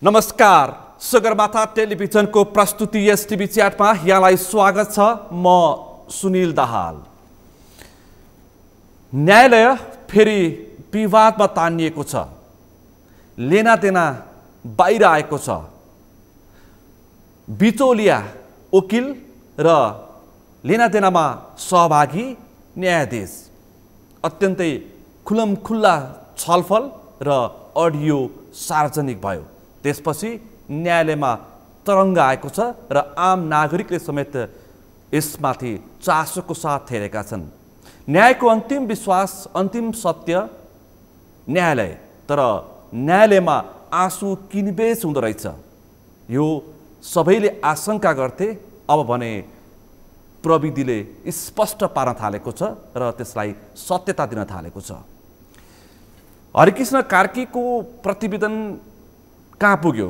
नमस्कार, सगरमाथा टेलिभिजनको प्रस्तुति यस टिभी च्याटमा यहाँलाई स्वागत छ। म सुनिल दाहाल। न्यायालय फेरि विवादमा तानिएको छ। लेनादेना बाहिर आएको छ। बिचौलिया वकिल र लेनादेनामा सहभागी न्यायाधीश, अत्यन्तै खुल्ला छलफल र अडियो सार्वजनिक भयो। त्यसपछि न्यायालयमा तरङ्ग आएको छ र आम नागरिकले समेत यसमाथि चासोको साथ हेरेका छन्। न्यायको अन्तिम विश्वास, अन्तिम सत्य न्यायालय, तर न्यायालयमा आँसु किनबेच हुँदो रहेछ। यो सबैले आशंका गर्थे। अब भने प्रविधिले स्पष्ट पार्न थालेको छ र त्यसलाई सत्यता दिन थालेको छ। हरिकृष्ण कार्कीको प्रतिवेदन कहाँ पुग्यो?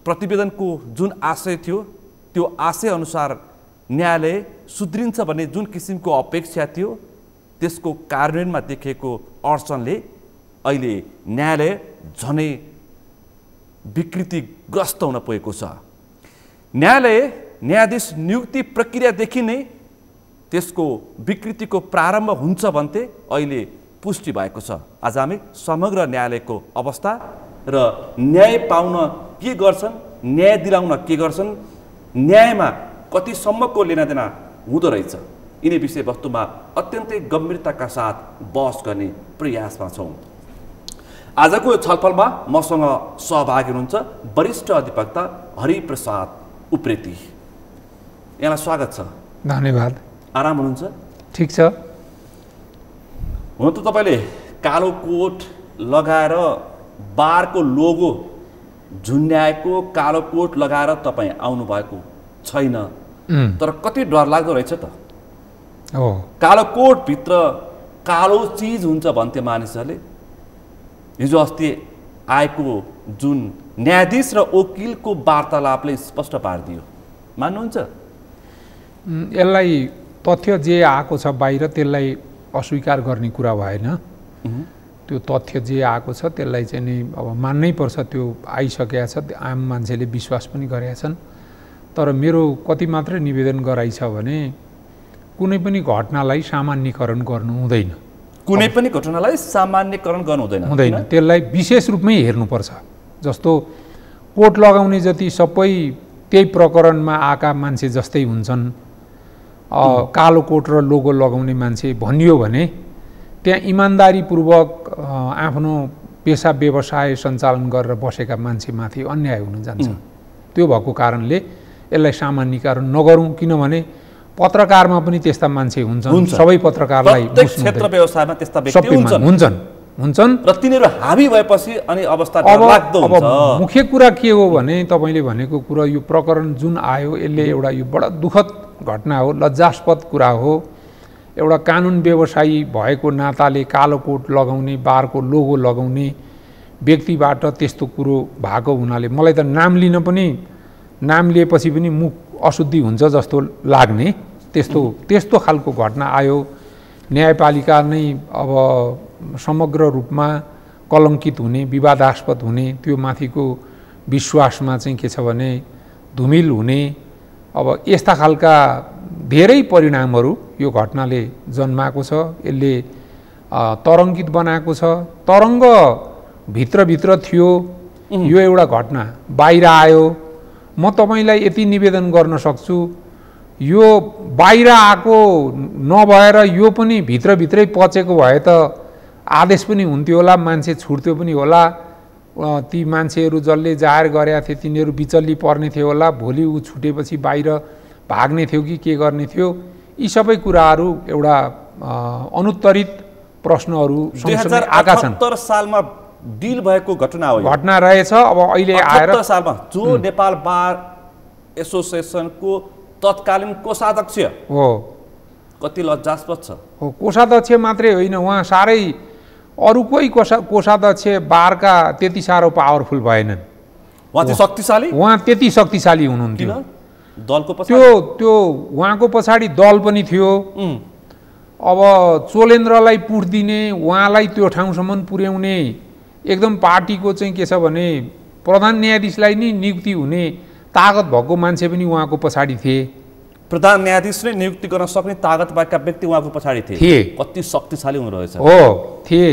प्रतिवेदनको जुन आशय थियो त्यो आशय अनुसार न्यायालय सुध्रिन्छ भन्ने जुन किसिमको अपेक्षा थियो, त्यसको कार्यान्वयनमा देखिएको अडचनले अहिले न्यायालय झनै विकृतिग्रस्त हुन पुगेको छ। न्यायालय न्यायाधीश नियुक्ति प्रक्रियादेखि नै त्यसको विकृतिको प्रारम्भ हुन्छ भन्थे, अहिले पुष्टि भएको छ। आज हामी समग्र न्यायालयको अवस्था र न्याय पाउन के गर्छन्, न्याय दिलाउन के गर्छन्, न्यायमा कतिसम्मको लेनादेना हुँदो रहेछ, यिनै विषयवस्तुमा अत्यन्तै गम्भीरताका साथ बहस गर्ने प्रयासमा छौँ। आजको छलफलमा मसँग सहभागी हुनुहुन्छ वरिष्ठ अधिवक्ता हरिप्रसाद उप्रेती। यहाँलाई स्वागत छ। धन्यवाद। आराम हुनुहुन्छ? ठिक छ। हुन त तपाईँले कालो कोट लगाएर बारको लोगो झुन्ड्याएको कालो कोट लगाएर तपाईँ आउनुभएको छैन, तर कति डरलाग्दो रहेछ त। कालो कोटभित्र कालो चिज हुन्छ भन्थे मानिसहरूले। हिजो अस्ति आएको जुन न्यायाधीश र वकिलको वार्तालापले स्पष्ट पारिदियो। मान्नुहुन्छ? यसलाई तथ्य जे आएको छ बाहिर त्यसलाई अस्वीकार गर्ने कुरा भएन। त्यो तथ्य जे आएको छ त्यसलाई चाहिँ नि अब मान्नै पर्छ। त्यो आइसकेको छ, आम मान्छेले विश्वास पनि गरेका छन्। तर मेरो कति मात्रै निवेदन गराइ छ भने कुनै पनि घटनालाई सामान्यकरण गर्नु हुँदैन। कुनै पनि घटनालाई सामान्यकरण गर्नु हुँदैन। त्यसलाई विशेष रूपमै हेर्नुपर्छ। जस्तो कोट लगाउने जति सबै त्यही प्रकरणमा आएका मान्छे जस्तै हुन्छन्, कालो कोट र लोगो लगाउने मान्छे भनियो भने त्यहाँ इमान्दारीपूर्वक आफ्नो पेसा व्यवसाय सञ्चालन गरेर बसेका मान्छेमाथि अन्याय हुन जान्छ। त्यो भएको कारणले यसलाई सामान्यीकरण नगरौँ, किनभने पत्रकारमा पनि त्यस्ता मान्छे हुन्छन्। सबै पत्रकारलाई क्षेत्र व्यवसायमा त्यस्ता व्यक्ति हुन्छन् र तिनीहरू हावी भएपछि अनि अवस्था डरलाग्दो हुन्छ। मुख्य कुरा के हो भने तपाईँले भनेको कुरा, यो प्रकरण जुन आयो यसले एउटा यो बडा दुःखद घटना हो, लज्जास्पद कुरा हो। एउटा कानुन व्यवसायी भएको नाताले कालो कोट लगाउने, बारको लोगो लगाउने व्यक्तिबाट त्यस्तो कुरो भएको हुनाले मलाई त नाम लिन पनि, नाम लिएपछि पनि मुख अशुद्धि हुन्छ जस्तो लाग्ने त्यस्तो खालको घटना आयो। न्यायपालिका नै अब समग्र रूपमा कलङ्कित हुने, विवादास्पद हुने, त्यो माथिको विश्वासमा चाहिँ के छ भने धुमिल हुने, अब यस्ता खालका धेरै परिणामहरू यो घटनाले जन्माएको छ। यसले तरङ्गित बनाएको छ। तरङ्ग भित्रभित्र थियो, यो एउटा घटना बाहिर आयो। म तपाईँलाई यति निवेदन गर्न सक्छु, यो बाहिर आएको नभएर यो पनि भित्रभित्रै पचेको भए त आदेश पनि हुन्थ्यो होला, मान्छे छुट्थ्यो पनि होला। ती मान्छेहरू जसले जाहेर गरेका थिए तिनीहरू बिचल्ली पर्ने थियो होला। भोलि ऊ छुटेपछि बाहिर भाग्ने थियो कि के गर्ने थियो? यी सबै कुराहरू एउटा अनुत्तरित प्रश्नहरू आएका छन्। 2078 सालमा डिल भएको घटना हो, घटना रहेछ। अब अहिले आएर सालमा जो नेपाल बार एसोसिएसनको तत्कालीन कोषाध्यक्ष हो, कति लज्जास्पद छ। हो, कोषाध्यक्ष मात्रै होइन, उहाँ साह्रै अरू कोही कोषाध्यक्ष बारका त्यति साह्रो पावरफुल भएनन्। उहाँ चाहिँ शक्तिशाली, उहाँ त्यति शक्तिशाली हुनुहुन्थ्यो। दलको त्यो उहाँको पछाडि दल पनि थियो। अब चोलेन्द्रलाई पुट दिने, उहाँलाई त्यो ठाउँसम्म पुर्याउने एकदम पार्टीको चाहिँ के छ भने प्रधान न्यायाधीशलाई नि नियुक्ति हुने तागत भएको मान्छे पनि उहाँको पछाडि थिए। प्रधान न्यायाधीश नै नियुक्ति गर्न सक्ने तागत भएका व्यक्ति उहाँको पछाडि थिए। कति शक्तिशाली हुनुहुँदो रहेछ। हो थिए।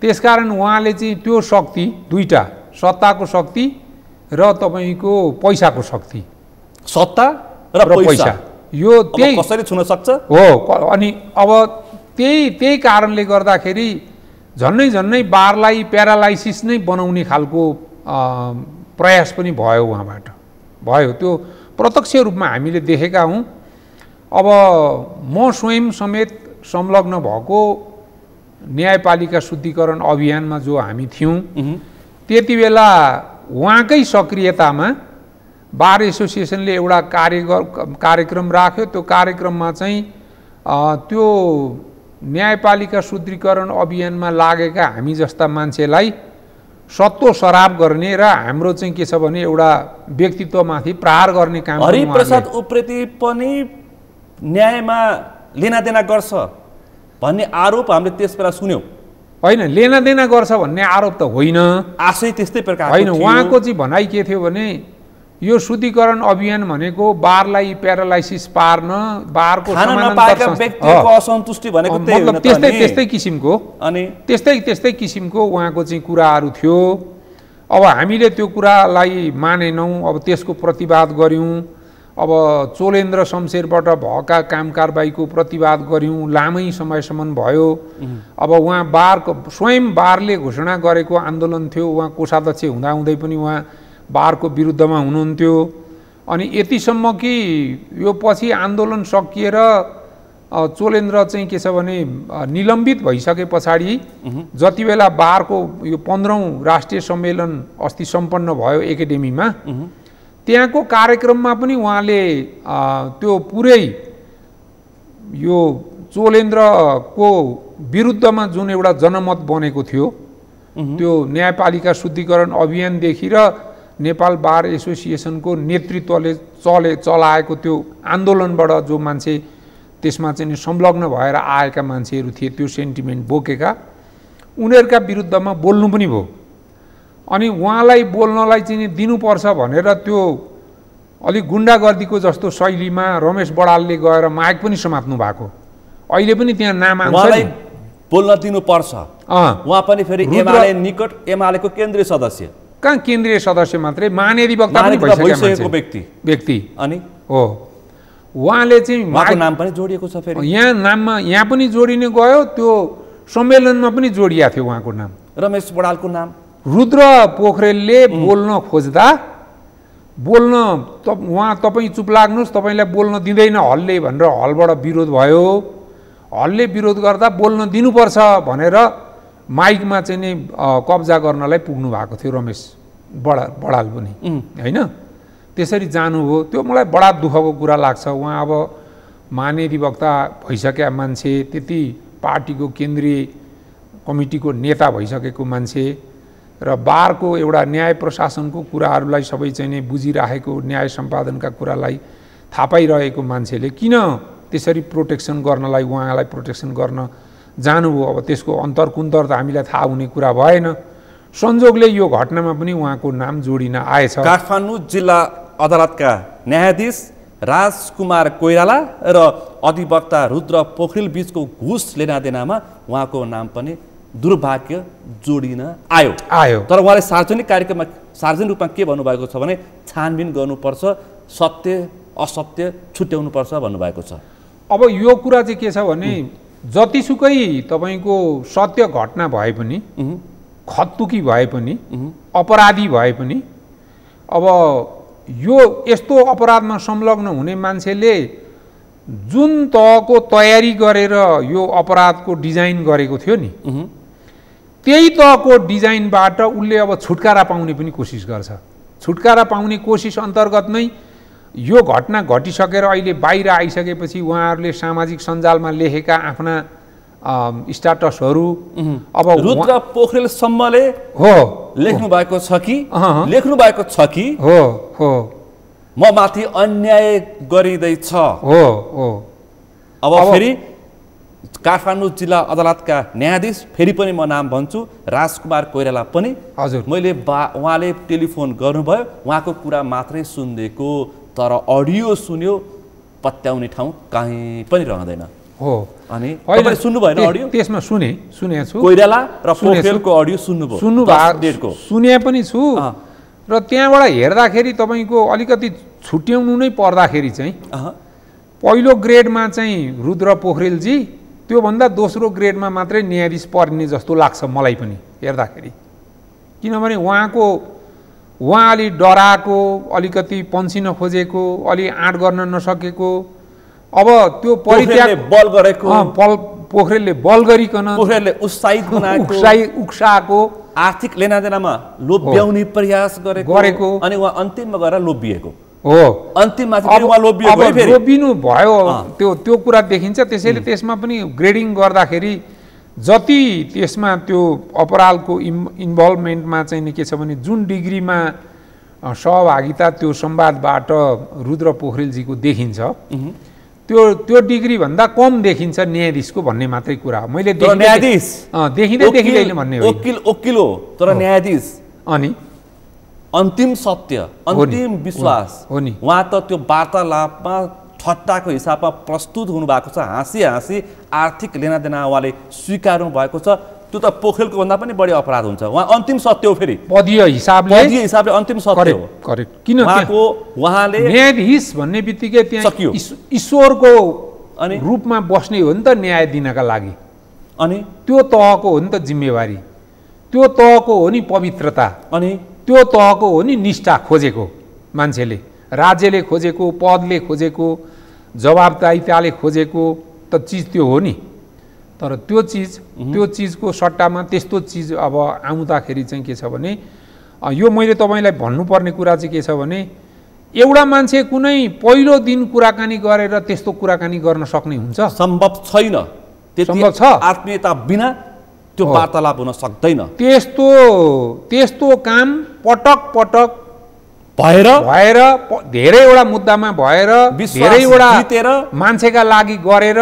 त्यसकारण उहाँले चाहिँ त्यो शक्ति दुईटा, सत्ताको शक्ति र तपाईँको पैसाको शक्ति, सत्ता र पैसा, यो त्यही कसरी छुन सक्छ हो। अनि अब त्यही कारणले गर्दाखेरि झन्नै बारलाई प्यारालाइसिस नै बनाउने खालको प्रयास पनि भयो उहाँबाट, भयो। त्यो प्रत्यक्ष रूपमा हामीले देखेका हौँ। अब म स्वयं समेत संलग्न भएको न्यायपालिका शुद्धिकरण अभियानमा जो हामी थियौँ, त्यति बेला उहाँकै सक्रियतामा बार एसोसिएसनले एउटा कार्यक्रम राख्यो। त्यो कार्यक्रममा चाहिँ त्यो न्यायपालिका शुद्धिकरण अभियानमा लागेका हामी जस्ता मान्छेलाई सत्तो सराप गर्ने र हाम्रो चाहिँ के छ भने एउटा व्यक्तित्वमाथि प्रहार गर्ने काम। हरिप्रसाद उप्रेती पनि न्यायमा लेनादेना गर्छ भन्ने आरोप हामीले त्यस बेला सुन्यौँ। होइन, लेनादेना गर्छ भन्ने आरोप त होइन, आशय त्यस्तै प्रकारको होइन। उहाँको चाहिँ भनाइ के थियो भने यो शुद्धिकरण अभियान भनेको बारलाई प्यारालाइसिस पार्न, बारको असन्तुष्टि भनेको त्यस्तै किसिमको, अनि त्यस्तै किसिमको उहाँको चाहिँ कुराहरू थियो। अब हामीले त्यो कुरालाई मानेनौँ। अब त्यसको प्रतिवाद गऱ्यौँ। अब चोलेन्द्र शमशेरबाट भएका काम कारबाहीको प्रतिवाद गऱ्यौँ। लामै समयसम्म भयो। अब उहाँ स्वयं बारले घोषणा गरेको आन्दोलन थियो। उहाँ कोषाध्यक्ष हुँदाहुँदै पनि उहाँ बारको विरुद्धमा हुनुहुन्थ्यो। अनि यतिसम्म कि यो पछि आन्दोलन सकिएर चोलेन्द्र चाहिँ के छ भने निलम्बित भइसके पछाडि जति बेला बारको यो 15औं राष्ट्रिय सम्मेलन अस्ति सम्पन्न भयो एकाडेमीमा, त्यहाँको कार्यक्रममा पनि उहाँले त्यो पुरै यो चोलेन्द्रको विरुद्धमा जुन एउटा जनमत बनेको थियो, त्यो न्यायपालिका शुद्धिकरण अभियानदेखि र नेपाल बार एसोसिएसनको नेतृत्वले चलाएको त्यो आन्दोलनबाट जो मान्छे त्यसमा चाहिँ संलग्न भएर आएका मान्छेहरू थिए, त्यो सेन्टिमेन्ट बोकेका, उनीहरूका विरुद्धमा बोल्नु पनि भयो। अनि उहाँलाई बोल्नलाई चाहिँ दिनुपर्छ भनेर त्यो अलिक गुन्डागर्दीको जस्तो शैलीमा रमेश बडालले गएर माइक पनि समात्नु भएको। अहिले पनि त्यहाँ नाम आउँछ, बोल्न दिनुपर्छ। उहाँ पनि फेरि एमाले निकट, एमालेको केन्द्रीय सदस्य, कहाँ केन्द्रीय सदस्य मात्रै, महाधिवक्ता पनि भइसकेको व्यक्ति। अनि हो, उहाँले चाहिँ उहाँको नाम पनि जोडिएको छ। फेरि यहाँ नाममा यहाँ पनि जोडिने गयो, त्यो सम्मेलनमा पनि जोडिएको थियो उहाँको नाम, रमेश बडालको नाम। रुद्र पोखरेलले बोल्न खोज्दा उहाँ तपाईँ चुप लाग्नुहोस्, तपाईँलाई बोल्न दिँदैन हलले भनेर हलबाट विरोध भयो। हलले विरोध गर्दा बोल्न दिनुपर्छ भनेर माइकमा चाहिँ नि कब्जा गर्नलाई पुग्नु भएको थियो रमेश बडाल पनि, होइन? त्यसरी जानुभयो। त्यो मलाई बडा दुःखको कुरा लाग्छ। उहाँ अब महाधिवक्ता भइसकेका मान्छे, त्यति पार्टीको केन्द्रीय कमिटीको नेता भइसकेको मान्छे र बारको एउटा न्याय प्रशासनको कुराहरूलाई सबै चाहिँ नै बुझिराखेको, न्याय सम्पादनका कुरालाई थाहा पाइरहेको मान्छेले किन त्यसरी प्रोटेक्सन गर्नलाई, उहाँलाई प्रोटेक्सन गर्न जानुभयो? अब त्यसको अन्तर्कुन्तर त हामीलाई थाहा हुने कुरा भएन। संजोगले यो घटनामा पनि उहाँको नाम जोडिन आएछ। काठमाडौँ जिल्ला अदालतका न्यायाधीश राजकुमार कोइराला र अधिवक्ता रुद्र पोखरेल बीचको घुस लेनादेनामा उहाँको नाम पनि दुर्भाग्य जोडिन आयो। तर उहाँले सार्वजनिक कार्यक्रममा सार्वजनिक रूपमा के भन्नुभएको छ भने छानबिन गर्नुपर्छ, सत्य असत्य छुट्याउनुपर्छ भन्नुभएको छ। अब यो कुरा चाहिँ के छ भने जतिसुकै तपाईँको सत्य घटना भए पनि, खत्तुकी भए पनि, अपराधी भए पनि, अब यो यस्तो अपराधमा संलग्न हुने मान्छेले जुन तहको तयारी गरेर यो अपराधको डिजाइन गरेको थियो नि, त्यही तहको डिजाइनबाट उसले अब छुटकारा पाउने पनि कोसिस गर्छ। छुटकारा पाउने कोसिस अन्तर्गत नै यो घटना घटिसकेर अहिले बाहिर आइसकेपछि उहाँहरूले सामाजिक सञ्जालमा लेखेका आफ्ना स्ट्याटसहरू अब रुद्र पोखरेलसम्मले लेख्नु भएको छ कि हो म माथि अन्याय गरिँदैछ। हो अब फेरि काठमाडौँ जिल्ला अदालतका न्यायाधीश, फेरि पनि म नाम भन्छु, राजकुमार कोइराला पनि। हजुर, मैले उहाँले टेलिफोन गर्नुभयो, उहाँको कुरा मात्रै सुनिदिएको, तर अडियो सुन्यो, पत्याउने ठाउँ कहीँ पनि रहँदैन हो। अनि तपाईले सुन्नु भएन अडियो? त्यसमा सुनेको छु। कोइराला र पोखरेलको अडियो सुन्नुभयो? सुने पनि छु। र त्यहाँबाट हेर्दाखेरि तपाईँको अलिकति छुट्याउनु नै पर्दाखेरि चाहिँ पहिलो ग्रेडमा चाहिँ रुद्र पोखरेलजी, त्योभन्दा दोस्रो ग्रेडमा मात्रै न्यायाधीश पर्ने जस्तो लाग्छ मलाई पनि हेर्दाखेरि। किनभने उहाँ अलि डराएको, अलिकति पन्सिन खोजेको, अलि आँट गर्न नसकेको, अब त्यो परित्याग बल गरेको, पोखरेलले बल गरिकन, पोखरेलले उत्साहित बनाएको, उक्साएको, आर्थिक लेनादेनामा लोभ्याउने प्रयास गरेको, अनि उहाँ अन्तिममा गएर लोभिएको हो। अन्तिममा चाहिँ उहाँ लोभिनु भयो, त्यो कुरा देखिन्छ। त्यसैले त्यसमा पनि ग्रेडिङ गर्दाखेरि जति त्यसमा त्यो अपराधको इन्भल्भमेन्टमा चाहिँ के छ भने जुन डिग्रीमा सहभागिता त्यो संवादबाट रुद्र पोखरेलजीको देखिन्छ, त्यो डिग्री भन्दा कम देखिन्छ न्यायाधीशको भन्ने मात्रै कुरा हो। मैले देखिँदैन भन्ने हो। वकिल हो तर न्यायाधीश, अनि अन्तिम सत्य, अन्तिम विश्वास हो नि। उहाँ त त्यो वार्तालापमा ठट्टाको हिसाबमा प्रस्तुत हुनुभएको छ, हाँसी हाँसी आर्थिक लेनादेना उहाँले स्वीकार्नु भएको छ। त्यो त पोखरेलको भन्दा पनि बढी अपराध हुन्छ। उहाँ अन्तिम सत्य हो, फेरि पदीय हिसाबले अन्तिम सत्य हो। करेक्ट। किन उहाँले न्यायाधीश भन्ने बित्तिकै त्यहाँ ईश्वरको रूपमा बस्ने हो नि त न्याय दिनका लागि। अनि त्यो तहको हो नि त जिम्मेवारी, त्यो तहको हो नि पवित्रता, अनि त्यो तहको हो नि निष्ठा खोजेको मान्छेले, राज्यले खोजेको, पदले खोजेको, जवाबदायिताले खोजेको त चिज त्यो हो नि। तर त्यो चिजको सट्टामा त्यस्तो चिज अब आउँदाखेरि चाहिँ के छ भने, यो मैले तपाईँलाई भन्नुपर्ने कुरा चाहिँ के छ भने, एउटा मान्छे कुनै पहिलो दिन कुराकानी गरेर त्यस्तो कुराकानी गर्न सक्ने हुन्छ? सम्भव छैन। सम्भव छ? आत्मीयता बिना त्यो वार्तालाप हुन सक्दैन। त्यस्तो काम पटक पटक भएर धेरैवटा मुद्दामा भएर, धेरैवटा मान्छेका लागि गरेर,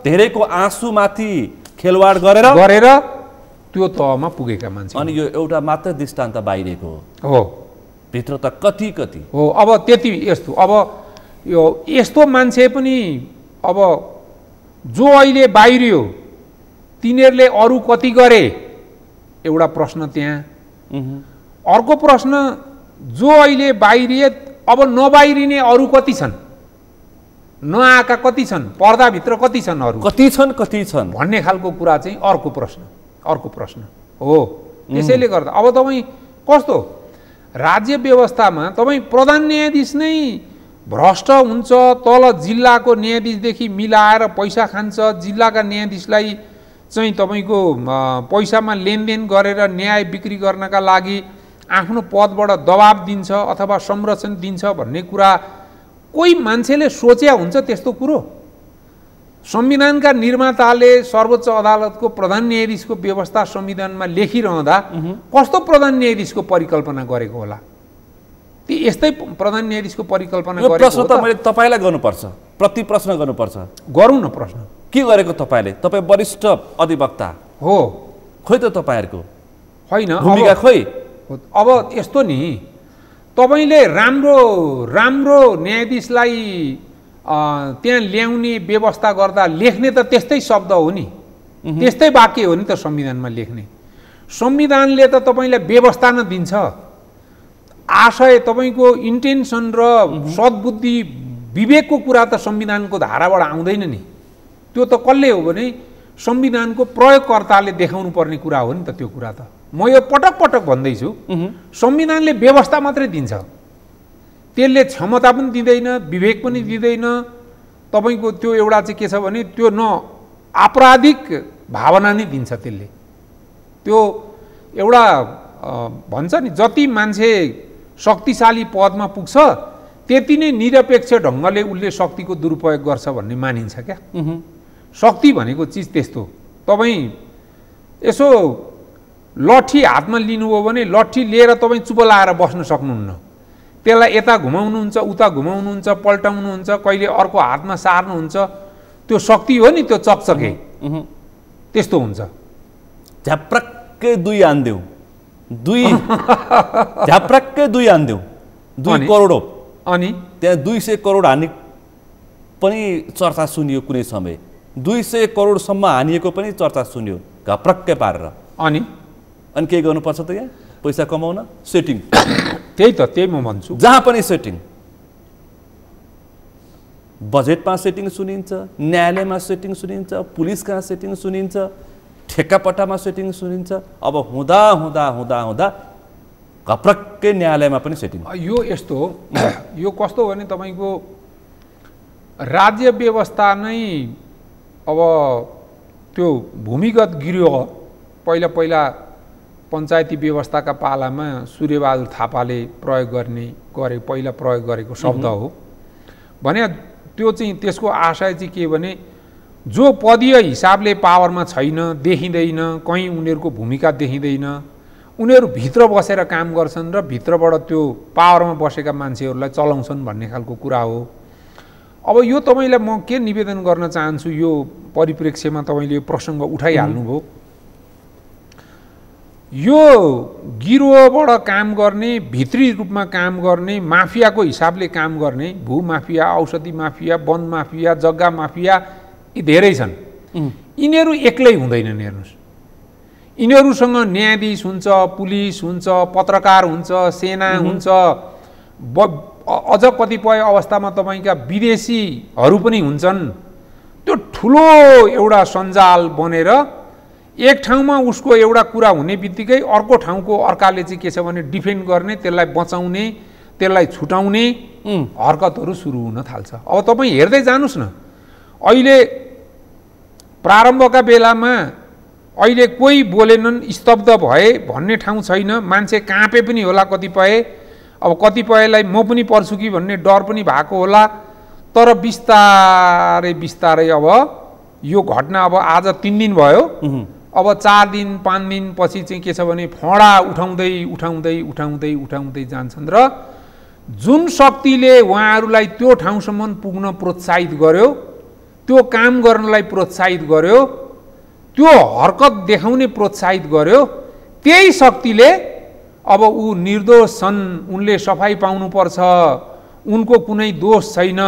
धेरैको आँसुमाथि खेलवाड गरेर त्यो तहमा पुगेका मान्छे। अनि यो एउटा मात्र दृष्टान्त बाहिरको हो, भित्र त कति हो। अब त्यति यस्तो, अब यो यस्तो मान्छे पनि अब जो अहिले बाहिरियो तिनीहरूले अरू कति गरे एउटा प्रश्न त्यहाँ। अर्को प्रश्न, जो अहिले बाहिरिए अब नबाहिरिने अरू कति छन्, नआएका कति छन्, पर्दाभित्र कति छन्, अरू कति छन् भन्ने खालको कुरा चाहिँ अर्को प्रश्न हो। त्यसैले गर्दा अब तपाईँ कस्तो राज्य व्यवस्थामा तपाईँ प्रधान न्यायाधीश नै भ्रष्ट हुन्छ, तल जिल्लाको न्यायाधीशदेखि मिलाएर पैसा खान्छ, जिल्लाका न्यायाधीशलाई चाहिँ तपाईँको पैसामा लेनदेन गरेर न्याय बिक्री गर्नका लागि आफ्नो पदबाट दबाब दिन्छ अथवा संरक्षण दिन्छ भन्ने कुरा कोही मान्छेले सोच्या हुन्छ? त्यस्तो कुरो संविधानका निर्माताले सर्वोच्च अदालतको प्रधान न्यायाधीशको व्यवस्था संविधानमा लेखिरहँदा कस्तो प्रधान न्यायाधीशको परिकल्पना गरेको होला? यस्तै प्रधान न्यायाधीशको परिकल्पना गरेको प्रश्न त मैले तपाईँलाई गर्नुपर्छ, प्रति प्रश्न गर्नुपर्छ। गरौँ न प्रश्न। के गरेको तपाईँले? तपाईँ वरिष्ठ अधिवक्ता हो, खोइ त तपाईँहरूको होइन भूमिका खोइ? अब यस्तो नि, तपाईँले राम्रो न्यायाधीशलाई त्यहाँ ल्याउने व्यवस्था गर्दा लेख्ने त त्यस्तै शब्द हो नि, त्यस्तै वाक्य हो नि त संविधानमा लेख्ने। संविधानले त तपाईँलाई व्यवस्था न दिन्छ, आशय तपाईँको इन्टेन्सन र सद्बुद्धि विवेकको कुरा त संविधानको धाराबाट आउँदैन नि। त्यो त कसले हो भने संविधानको प्रयोगकर्ताले देखाउनु पर्ने कुरा हो नि त। त्यो कुरा त म यो पटक भन्दैछु, संविधानले व्यवस्था मात्रै दिन्छ, त्यसले क्षमता पनि दिँदैन, विवेक पनि दिँदैन। तपाईँको त्यो एउटा चाहिँ के छ भने त्यो न आपराधिक भावना नै दिन्छ त्यसले। त्यो एउटा भन्छ नि, जति मान्छे शक्तिशाली पदमा पुग्छ त्यति नै निरपेक्ष ढङ्गले उसले शक्तिको दुरुपयोग गर्छ भन्ने मानिन्छ क्या। शक्ति भनेको चिज त्यस्तो। तपाईँ यसो लट्ठी हातमा लिनुभयो भने लट्ठी लिएर तपाईँ चुप लाएर बस्न सक्नुहुन्न, त्यसलाई यता घुमाउनुहुन्छ, उता घुमाउनुहुन्छ, पल्टाउनुहुन्छ, कहिले अर्को हातमा सार्नुहुन्छ, त्यो शक्ति हो नि, त्यो चकचके। त्यस्तो हुन्छ। झ्याप्रक्कै 2 हान्देऊ, 2 झ्याप्रक्कै 2 हान्देऊ, 2 करोड हो। अनि त्यहाँ 200 करोड हानि पनि चर्चा सुनियो कुनै समय, 200 करोडसम्म हानिएको पनि चर्चा सुनियो घप्रक्कै पारेर। अनि के गर्नुपर्छ त यहाँ पैसा कमाउन? सेटिङ। त्यही म भन्छु, जहाँ पनि सेटिङ। बजेटमा सेटिङ सुनिन्छ, न्यायालयमा सेटिङ सुनिन्छ, पुलिसका सेटिङ सुनिन्छ, ठेक्कापट्टामा सेटिङ सुनिन्छ। अब हुँदा हुँदा हुँदा हुँदा घप्रक्कै न्यायालयमा पनि सेटिङ। यो यस्तो हो, यो कस्तो हो भने तपाईँको राज्य व्यवस्था नै अब त्यो भूमिगत गिरोह पहिला पञ्चायती व्यवस्थाका पालामा सूर्यबहादुर थापाले पहिला प्रयोग गरेको शब्द हो भने त्यो चाहिँ त्यसको आशय चाहिँ के भने जो पदीय हिसाबले पावरमा छैन, देखिँदैन, कहीँ उनीहरूको भूमिका देखिँदैन, उनीहरू भित्र बसेर काम गर्छन् र भित्रबाट त्यो पावरमा बसेका मान्छेहरूलाई चलाउँछन् भन्ने खालको कुरा हो। अब यो तपाईँलाई म के निवेदन गर्न चाहन्छु, यो परिप्रेक्ष्यमा तपाईँले यो प्रसङ्ग उठाइहाल्नुभयो। यो गिरोहबाट काम गर्ने, भित्री रूपमा काम गर्ने, माफियाको हिसाबले काम गर्ने, भूमाफिया, औषधि माफिया, वन माफिया, जग्गा माफिया, यी धेरै छन्। यिनीहरू एक्लै हुँदैनन्। हेर्नुहोस्, यिनीहरूसँग न्यायाधीश हुन्छ, पुलिस हुन्छ, पत्रकार हुन्छ, सेना हुन्छ, अझ कतिपय अवस्थामा तपाईँका विदेशीहरू पनि हुन्छन्। त्यो ठुलो एउटा सञ्जाल बनेर एक ठाउँमा उसको एउटा कुरा हुने बित्तिकै अर्को ठाउँको अर्काले चाहिँ के छ भने डिफेन्ड गर्ने, त्यसलाई बचाउने, त्यसलाई छुटाउने हरकतहरू सुरु हुन थाल्छ। अब तपाईँ हेर्दै जानुहोस् न, अहिले प्रारम्भका बेलामा अहिले कोही बोलेनन्, स्तब्ध भए भन्ने ठाउँ छैन, मान्छे काँपे पनि होला कतिपय। अब कतिपयलाई म पनि पर्छु कि भन्ने डर पनि भएको होला। तर बिस्तारै बिस्तारै अब यो घटना अब आज 3 दिन भयो, अब 4 दिन 5 दिन पछि चाहिँ के छ भने फडा उठाउँदै उठाउँदै उठाउँदै उठाउँदै जान्छन् र जुन शक्तिले उहाँहरूलाई त्यो ठाउँसम्म पुग्न प्रोत्साहित गर्यो, त्यो काम गर्नलाई प्रोत्साहित गर्यो, त्यो हरकत देखाउने प्रोत्साहित गर्यो, त्यही शक्तिले अब ऊ निर्दोष छन्, उनले सफाई पाउनुपर्छ, उनको कुनै दोष छैन,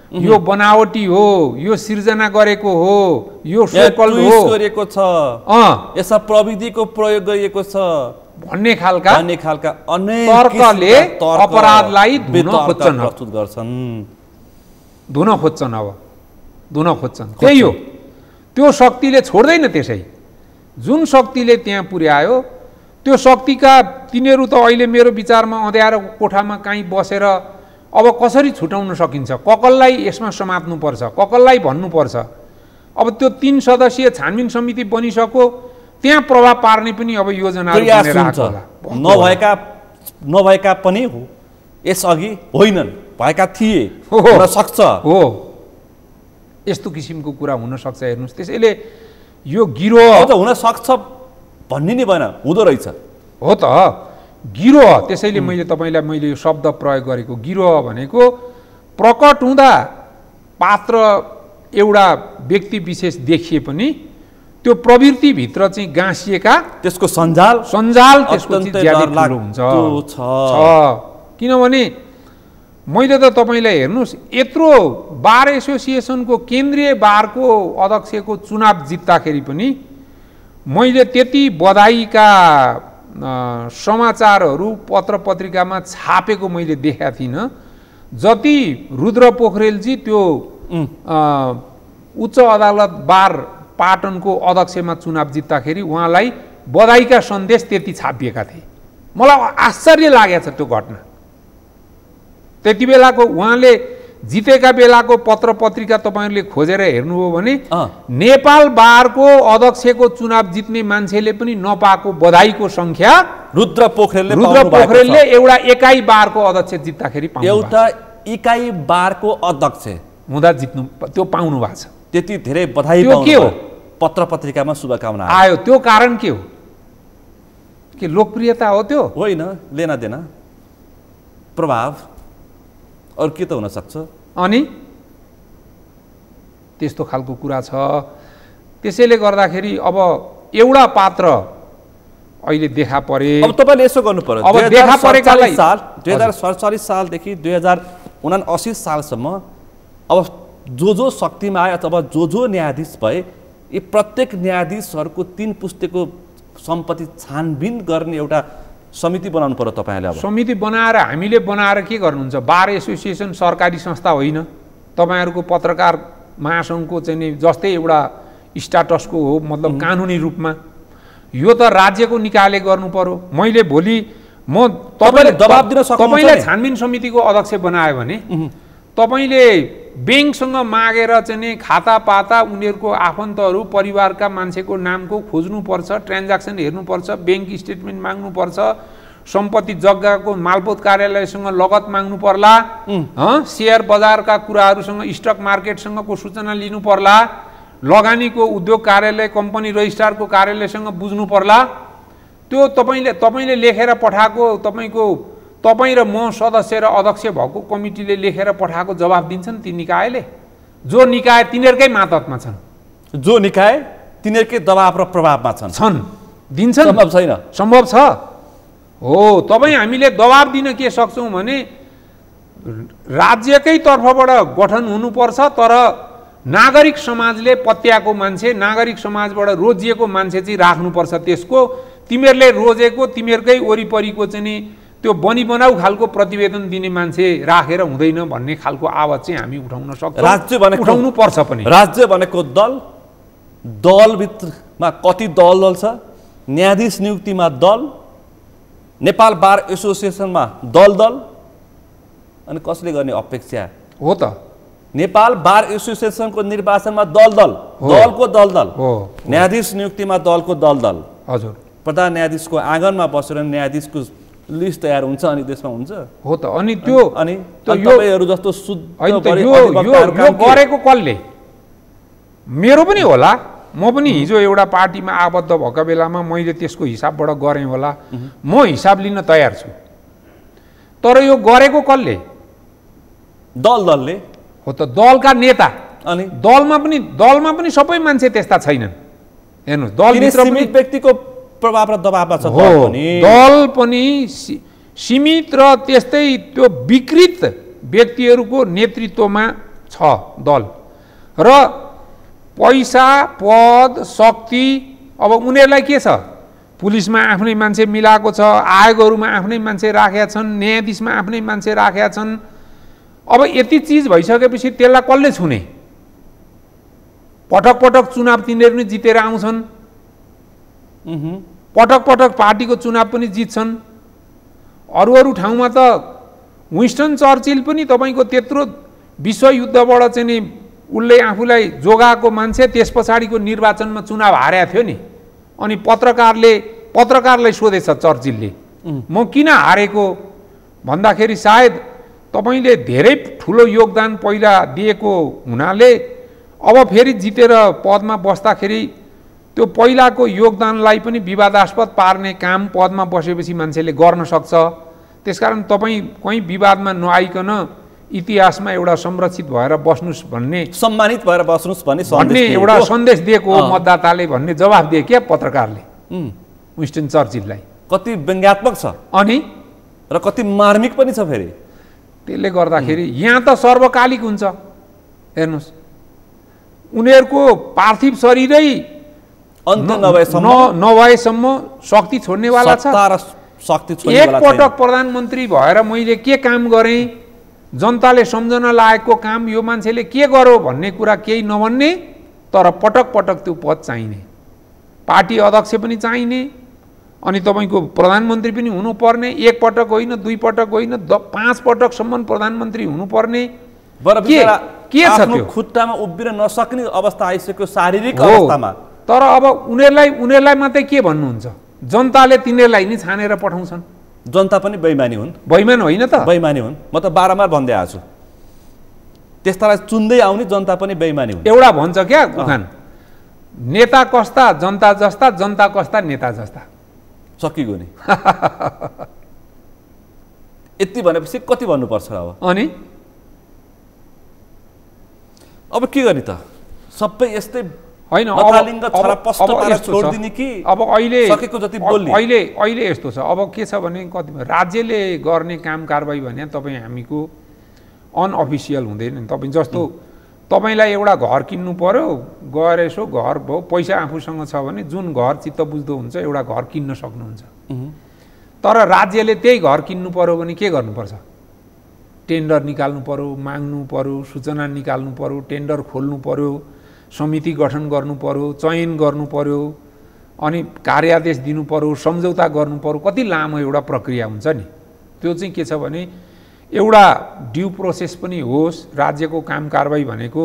यो बनावटी हो, यो सिर्जना गरेको हो, यो सोकल हो, गरेको छ, यसमा प्रविधिको प्रयोग गरिएको छ भन्ने खालका अनेक तर्कले अपराधलाई धुन खोज्छन्। त्यही हो, त्यो शक्तिले छोड्दैन। त्यसै जुन शक्तिले त्यहाँ पुर्यायो, त्यो शक्तिका तिनीहरू त अहिले मेरो विचारमा अँध्यारो कोठामा कहीँ बसेर अब कसरी छुटाउन सकिन्छ, ककललाई यसमा समात्नुपर्छ, ककललाई भन्नुपर्छ। अब त्यो 3 सदस्यीय छानबिन समिति बनिसक्यो, त्यहाँ प्रभाव पार्ने पनि अब योजनाहरू बनेर आएको होला। नभएका पनि हो, यसअघि होइनन्, भएका थिए, हुन सक्छ हो, यस्तो किसिमको कुरा हुन सक्छ। हेर्नुहोस्, त्यसैले यो गिरोह हुन सक्छ भन्ने नि भएन, हुँदो रहेछ हो त गिरोह। त्यसैले मैले यो शब्द प्रयोग गरेको गिरोह भनेको प्रकट हुँदा पात्र एउटा व्यक्ति विशेष देखिए पनि त्यो प्रवृत्तिभित्र चाहिँ गाँसिएका त्यसको सञ्जाल त्यसको चाहिँ ज्यादै ठुलो हुन्छ। किनभने मैले त तपाईँलाई हेर्नुहोस्, यत्रो बार एसोसिएसनको केन्द्रीय बारको अध्यक्षको चुनाव जित्दाखेरि पनि मैले त्यति बधाईका समाचारहरू पत्र पत्रिकामा छापेको मैले देखेका थिइनँ जति रुद्र पोखरेलजी त्यो उच्च अदालत बार पाटनको अध्यक्षमा चुनाव जित्दाखेरि उहाँलाई बधाईका सन्देश त्यति छापिएका थिए। मलाई आश्चर्य लागेको छ त्यो घटना। त्यति बेलाको उहाँले जितेका बेलाको पत्र पत्रिका तपाईँहरूले खोजेर हेर्नुभयो भने नेपाल बारको अध्यक्षको चुनाव जित्ने मान्छेले पनि नपाएको बधाईको संख्या रुद्र पोखरेलले एउटा एकाइ बारको अध्यक्ष जित्दाखेरि एउटा इकाइ बारको अध्यक्ष हुँदा जित्नु त्यो पाउनु भएको छ। त्यति धेरै बधाई के हो, पत्र पत्रिकामा शुभकामना आयो। त्यो कारण के हो? के लोकप्रियता हो? त्यो होइन, लेना देना, प्रभाव, अरू के त हुन सक्छ। अनि त्यस्तो खालको कुरा छ। त्यसैले गर्दाखेरि अब एउटा पात्र अहिले देखा परे। अब तपाईँले यसो गर्नु पर्यो, अब देखा परेकालाई 2047 सालदेखि 2079 सालसम्म अब जो शक्तिमा आए अथवा जो न्यायाधीश भए, यी प्रत्येक न्यायाधीशहरूको 3 पुस्तेको सम्पत्ति छानबिन गर्ने एउटा समिति बनाउनु पर्यो तपाईँले। अब समिति बनाएर हामीले बनाएर के गर्नुहुन्छ? बार एसोसिएसन सरकारी संस्था होइन, तपाईँहरूको पत्रकार महासङ्घको चाहिँ नि जस्तै एउटा स्ट्याटसको हो, मतलब कानुनी रूपमा। यो त राज्यको निकायले गर्नु पर्यो। मैले भोलि म तपाईँले दबाब दिन सक्नुहुन्छ, तपाईँले छानबिन समितिको अध्यक्ष बनायो भने तपाईँले ब्याङ्कसँग मागेर चाहिँ नि खाता पाता उनीहरूको आफन्तहरू परिवारका मान्छेको नामको खोज्नुपर्छ, ट्रान्ज्याक्सन हेर्नुपर्छ, ब्याङ्क स्टेटमेन्ट माग्नुपर्छ, सम्पत्ति जग्गाको मालपोत कार्यालयसँग लगत माग्नु पर्ला, सेयर बजारका कुराहरूसँग स्टक मार्केटसँगको सूचना लिनु पर्ला, लगानीको उद्योग कार्यालय कम्पनी रजिस्ट्रारको कार्यालयसँग बुझ्नु पर्ला। त्यो तपाईँले लेखेर पठाएको तपाईँ र म सदस्य र अध्यक्ष भएको कमिटीले लेखेर पठाएको जवाब दिन्छन् ती निकायले। जो निकाय तिनीहरूकै मातहतमा छन्, जो निकाय तिनीहरूकै दबाब र प्रभावमा छन् दिन्छन्। सम्भव छैन? सम्भव छ। हो, तपाईँ हामीले दबाब दिन के सक्छौँ भने राज्यकै तर्फबाट गठन हुनुपर्छ, तर नागरिक समाजले पत्याएको मान्छे, नागरिक समाजबाट रोजिएको मान्छे चाहिँ राख्नुपर्छ। त्यसको तिमीहरूले रोजेको तिमीहरूकै वरिपरिको चाहिँ नि त्यो बनाउ खालको प्रतिवेदन दिने मान्छे राखेर हुँदैन भन्ने खालको आवाज चाहिँ हामी उठाउन सक्छौँ। राज्य भनेको उठाउनु पर्छ पनि। राज्य भनेको दलभित्रमा कति दल छ, न्यायाधीश नियुक्तिमा दल, नेपाल बार एसोसिएसनमा दल, अनि कसले गर्ने अपेक्षा हो त? नेपाल बार एसोसिएसनको निर्वाचनमा दलको दल, न्यायाधीश नियुक्तिमा दलको दल। हजुर, प्रधान न्यायाधीशको आँगनमा बसेर न्यायाधीशको लिस्ट तयार हुन्छ अनि त्यसमा हुन्छ। हो त। अनि त्यो तपाईँहरू जस्तो शुद्ध यो गरेको कसले? मेरो पनि होला, म पनि हिजो एउटा पार्टीमा आबद्ध भएको बेलामा मैले त्यसको हिसाबबाट गरेँ होला, म हिसाब लिन तयार छु। तर यो गरेको कसले? दलले हो त। दलका नेता। अनि दलमा पनि सबै मान्छे त्यस्ता छैनन्। हेर्नुहोस्, दलभित्र सीमित व्यक्तिको प्रभाव र दबावमा छ। दल पनि सीमित र त्यस्तै त्यो विकृत व्यक्तिहरूको नेतृत्वमा छ दल। र पैसा, पद, शक्ति, अब उनीहरूलाई के छ? पुलिसमा आफ्नै मान्छे मिलाएको छ, आयोगहरूमा आफ्नै मान्छे राखेका छन्, न्यायाधीशमा आफ्नै मान्छे राखेका छन्। अब यति चिज भइसकेपछि त्यसलाई कसले छुने? पटक पटक चुनाव तिनीहरू नै जितेर आउँछन्, पटक पटक पार्टीको चुनाव पनि जित्छन्। अरू ठाउँमा त विन्स्टन चर्चिल पनि तपाईँको त्यत्रो विश्वयुद्धबाट चाहिँ नि उसले आफूलाई जोगाएको मान्छे त्यस पछाडिको निर्वाचनमा चुनाव हारेको थियो नि। अनि पत्रकारलाई सोधेछ चर्चिलले, म किन हारेको भन्दाखेरि सायद तपाईँले धेरै ठुलो योगदान पहिला दिएको हुनाले अब फेरि जितेर पदमा बस्दाखेरि त्यो पहिलाको योगदानलाई पनि विवादास्पद पार्ने काम पदमा बसेपछि मान्छेले गर्न सक्छ। त्यसकारण तपाईँ कहीँ विवादमा नआइकन इतिहासमा एउटा संरक्षित भएर बस्नुस् भन्ने, सम्मानित भएर बस्नुस् भन्ने एउटा सन्देश दिएको हो मतदाताले भन्ने जवाफ दिए क्या पत्रकारले विन्स्टन चर्चिललाई। कति व्यङ्ग्यात्मक छ अनि र कति मार्मिक पनि छ फेरि। त्यसले गर्दाखेरि यहाँ त सर्वकालिक हुन्छ। हेर्नुहोस्, उनीहरूको पार्थिव शरीरै अन्त नभएसम्म शक्ति छोड्नेवाला छ। एक पटक प्रधानमन्त्री भएर मैले के काम गरेँ, जनताले सम्झन लागेको काम यो मान्छेले के गर्यो भन्ने कुरा केही नभन्ने, तर पटक पटक त्यो पद चाहिने, पार्टी अध्यक्ष पनि चाहिने, अनि तपाईँको प्रधानमन्त्री पनि हुनुपर्ने। एक पटक होइन, 2 पटक होइन, 5 पटकसम्म प्रधानमन्त्री हुनुपर्ने। के छ त्यो? खुट्टामा उभिन नसक्ने अवस्था आइसक्यो शारीरिक अवस्थामा। तर अब उनीहरूलाई मात्रै के भन्नुहुन्छ? जनताले तिनीहरूलाई नि छानेर पठाउँछन्। जनता पनि बेइमानी हुन्। बेइमान होइन त? बेइमानी हुन्। म त बारम्बार भन्दै आएको छु, त्यस्तालाई चुन्दै आउने जनता पनि बेइमानी हुन्। एउटा भन्छ क्या उखान, नेता कस्ता जनता जस्ता, जनता कस्ता नेता जस्ता। सकिगयो नि। यति भनेपछि कति भन्नुपर्छ अब? अनि अब के गर्ने त? सबै यस्तै होइन नथालिङ्ग छरपष्ट पारेर छोड्दिने कि अब अहिले सकेको जति बोल्ने? अहिले यस्तो छ, अब के छ भने कति राज्यले गर्ने काम कारबाही भने तपाईँ हामीको अनअफिसियल हुँदैन। तपाईँ जस्तो तपाईँलाई एउटा घर किन्नु पर्यो, गएर यसो घर भयो, पैसा आफूसँग छ भने जुन घर चित्त बुझ्दो हुन्छ एउटा घर किन्न सक्नुहुन्छ। तर राज्यले त्यही घर किन्नु पर्यो भने के गर्नुपर्छ? टेन्डर निकाल्नु पर्यो, माग्नु पर्यो, सूचना निकाल्नु पर्यो, टेन्डर खोल्नु पर्यो, समिति गठन गर्नु पर्यो, चयन गर्नु पर्यो, अनि कार्यादेश दिनु पर्यो, सम्झौता गर्नु पर्यो। कति लामो एउटा प्रक्रिया हुन्छ नि। त्यो चाहिँ के छ भने एउटा ड्यू प्रोसेस पनि होस्, राज्यको काम कारबाही भनेको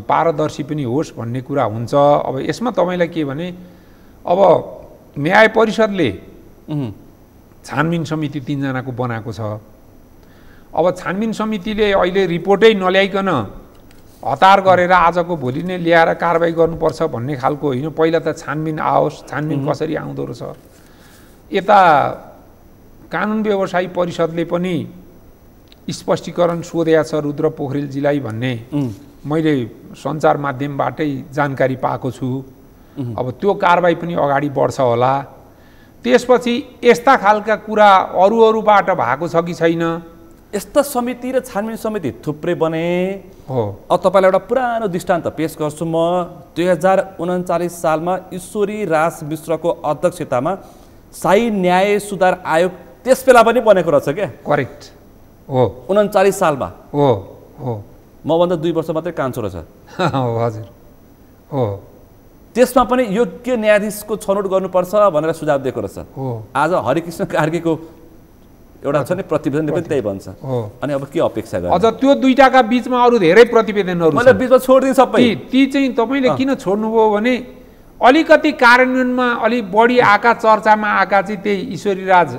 पारदर्शी पनि होस् भन्ने कुरा हुन्छ। अब यसमा तपाईँलाई के भने अब न्याय परिषदले छानबिन समिति 3 जनाको बनाएको छ। अब छानबिन समितिले अहिले रिपोर्टै नल्याइकन हतार गरेर आजको भोलि नै ल्याएर कारबाही गर्नुपर्छ भन्ने खालको होइन। पहिला त छानबिन आओस्, छानबिन कसरी आउँदो रहेछ। यता कानुन व्यवसायी परिषदले पनि स्पष्टीकरण सोधेको छ रुद्र पोखरेलजीलाई भन्ने मैले सञ्चार माध्यमबाटै जानकारी पाएको छु। अब त्यो कारबाही पनि अगाडि बढ्छ होला। त्यसपछि यस्ता खालका कुरा अरूबाट भएको छ कि छैन? यस्ता समिति र छानबिन समिति थुप्रै बने हो। अब तपाईँलाई एउटा पुरानो दृष्टान्त पेश गर्छु म। 2039 सालमा ईश्वरी राज मिश्रको अध्यक्षतामा स्थायी न्याय सुधार आयोग त्यस बेला पनि बनेको रहेछ क्या। करेक्ट हो। 39 सालमा हो हो। मभन्दा 2 वर्ष मात्रै कान्छो रहेछ। हजुर हो। त्यसमा पनि योग्य न्यायाधीशको छनौट गर्नुपर्छ भनेर सुझाव दिएको रहेछ। आज हरिकृष्ण कार्कीको एउटा छ नि प्रतिवेदनले पनि त्यही भन्छ। अनि अब के अपेक्षा गर्ने? अझ त्यो दुईटाका बीचमा अरू धेरै प्रतिवेदनहरू मैले बीचमा छोड्दिनु सबै। ती चाहिँ तपाईँले किन छोड्नुभयो भने अलिकति कार्यान्वयनमा अलि बढी आका चर्चामा आका चाहिँ त्यही ईश्वरीराज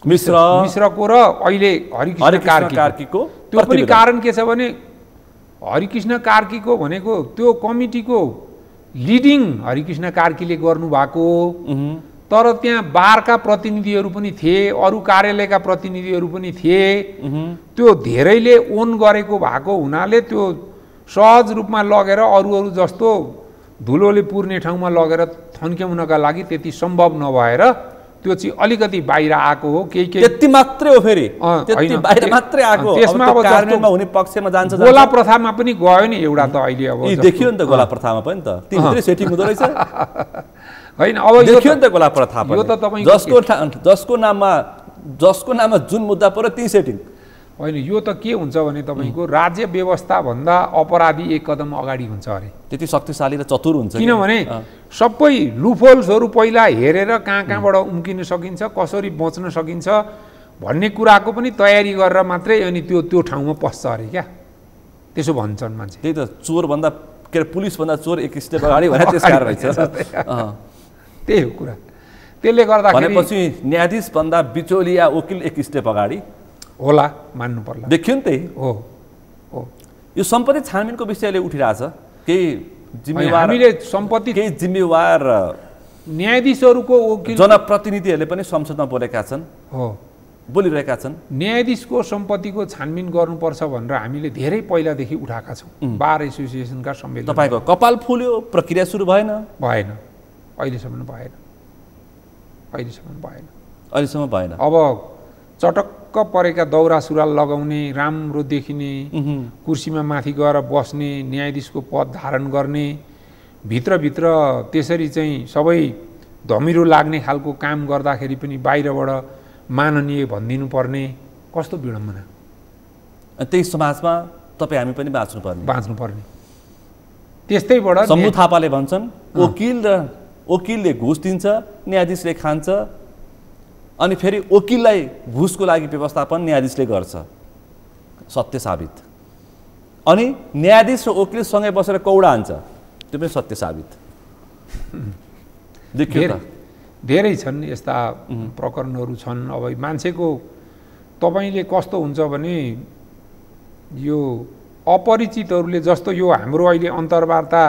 मिश्रको र अहिले हरिकृष्ण कार्कीको। त्यो पनि कारण के छ भने हरिकृष्ण कार्कीको भनेको त्यो कमिटीको लिडिङ हरिकृष्ण कार्कीले गर्नुभएको, तर त्यहाँ बारका प्रतिनिधिहरू पनि थिए, अरू कार्यालयका प्रतिनिधिहरू पनि थिए। त्यो धेरैले ओन गरेको भएको हुनाले त्यो सहज रूपमा लगेर अरू जस्तो धुलोले पुर्ने ठाउँमा लगेर थन्क्याउनका लागि त्यति सम्भव नभएर त्यो चाहिँ अलिकति बाहिर आएको हो। केही त्यति मात्रै हो फेरि, त्यति बाहिर मात्रै आएको। त्यसमा अब कार्यान्वयनमा हुने पक्षमा जान्छ। गोला प्रथामा पनि गयो नि एउटा त अहिले अब देखियो नि त गोला प्रथामा पनि त तिमीले सेटिङ हुँदो रहेछ होइन। अब देखियो नि त गोला प्रथा यो त तपाईँ जसको नाममा जुन मुद्दा पर्यो त्यही सेटिङ होइन। यो त के हुन्छ भने तपाईँको राज्य व्यवस्था भन्दा अपराधी एक कदम अगाडि हुन्छ अरे। त्यति शक्तिशाली र चतुर हुन्छ। किनभने सबै लुफोल्सहरू पहिला हेरेर कहाँबाट उम्किन सकिन्छ, कसरी बच्न सकिन्छ भन्ने कुराको पनि तयारी गरेर मात्रै अनि त्यो ठाउँमा पस्छ अरे क्या। त्यसो भन्छन् मान्छे। त्यही त चोरभन्दा के अरे पुलिसभन्दा चोर एक स्टेप अगाडि भने त्यस कारण रहेछ। त्यही हो कुरा। त्यसले गर्दाखेरि भनेपछि न्यायाधीशभन्दा बिचौलिया वकिल एक स्टेप अगाडि होला, मान्नु पर्ला। देखियो नि त्यही हो हो। यो सम्पत्ति छानबिनको विषयले उठिरहेछ। केही जिम्मेवार हामीले सम्पत्ति केही जिम्मेवार न्यायाधीशहरूको वकिल जनप्रतिनिधिहरूले पनि संसदमा बोलेका छन्, हो बोलिरहेका छन्। न्यायाधीशको सम्पत्तिको छानबिन गर्नुपर्छ भनेर हामीले धेरै पहिलादेखि उठाएका छौँ। बार एसोसिएसनका सम्मेलन। तपाईँको कपाल फुल्यो, प्रक्रिया सुरु भएन? अहिलेसम्म भएन। अब चटक्क परेका दौरा सुरुवाल लगाउने, राम्रो देखिने, कुर्सीमा माथि गएर बस्ने, न्यायाधीशको पद धारण गर्ने, भित्रभित्र त्यसरी चाहिँ सबै धमिरो लाग्ने खालको काम गर्दाखेरि पनि बाहिरबाट माननीय भनिदिनु पर्ने कस्तो विडम्बना। त्यही समाजमा तपाईँ हामी पनि बाँच्नुपर्ने। त्यस्तैबाट सम्मु थापाले भन्छन् वकिलले घुस दिन्छ, न्यायाधीशले खान्छ, अनि फेरि वकिललाई घुसको लागि व्यवस्थापन न्यायाधीशले गर्छ। सत्य साबित। अनि न्यायाधीश र वकिलसँगै बसेर कौडा हान्छ, त्यो पनि सत्य साबित। देखियो त धेरै छन् यस्ता प्रकरणहरू छन्। अब मान्छेको तपाईँले कस्तो हुन्छ भने यो अपरिचितहरूले जस्तो यो हाम्रो अहिले अन्तर्वार्ता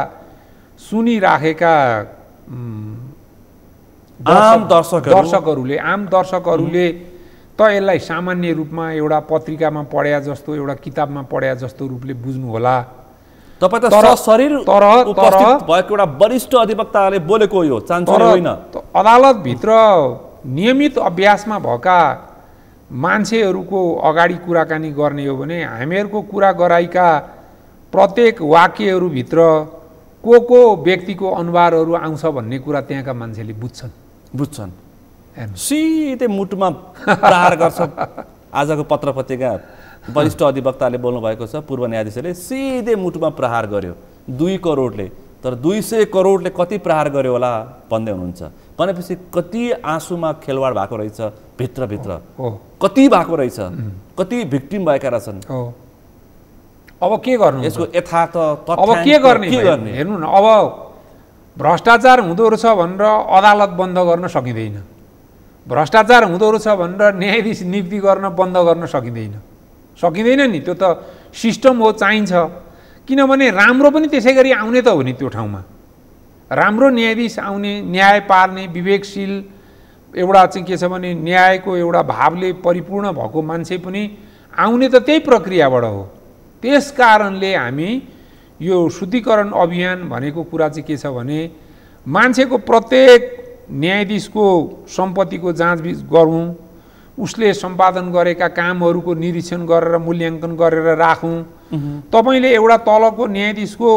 सुनिराखेका आम दर्शकहरूले त यसलाई सामान्य रूपमा एउटा पत्रिकामा पढ्या जस्तो, एउटा किताबमा पढ्या जस्तो रूपले बुझ्नु होला। तपाईँ त सशरीर उपस्थित भएको एउटा वरिष्ठ अधिवक्ताले बोलेको यो चान्चुने होइन। अदालतभित्र नियमित अभ्यासमा भएका मान्छेहरूको अगाडि कुराकानी गर्ने हो भने हामीहरूको कुरा गराइका प्रत्येक वाक्यहरूभित्र को व्यक्तिको अनुहारहरू आउँछ भन्ने कुरा त्यहाँका मान्छेले बुझ्छन्। सिधै मुटुमा प्रहार गर्छ। आजको पत्र पत्रिका वरिष्ठ अधिवक्ताले बोल्नु भएको छ, पूर्व न्यायाधीशले सिधै मुटुमा प्रहार गर्यो 2 करोडले। तर 200 करोडले कति प्रहार गर्यो होला भन्दै हुनुहुन्छ। भनेपछि कति आँसुमा खेलवाड भएको रहेछ भित्रभित्र, कति भएको रहेछ, कति भिक्टिम भएका रहेछन्। अब के गर्नु यसको यथार्थ अब के गर्ने हेर्नु न। अब भ्रष्टाचार हुँदो रहेछ भनेर अदालत बन्द गर्न सकिँदैन, भ्रष्टाचार हुँदो रहेछ भनेर न्यायाधीश नियुक्ति गर्न बन्द गर्न सकिँदैन नि। त्यो त सिस्टम हो, चाहिन्छ। किनभने राम्रो पनि त्यसै गरी आउने त हो नि त्यो ठाउँमा। राम्रो न्यायाधीश आउने, न्याय पार्ने, विवेकशील एउटा चाहिँ के छ भने न्यायको एउटा भावले परिपूर्ण भएको मान्छे पनि आउने त त्यही प्रक्रियाबाट हो। त्यस कारणले हामी यो शुद्धिकरण अभियान भनेको कुरा चाहिँ के छ भने मान्छेको प्रत्येक न्यायाधीशको सम्पत्तिको जाँचबिच गरौँ, उसले सम्पादन गरेका कामहरूको निरीक्षण गरेर मूल्याङ्कन गरेर राखौँ। तपाईँले एउटा तलको न्यायाधीशको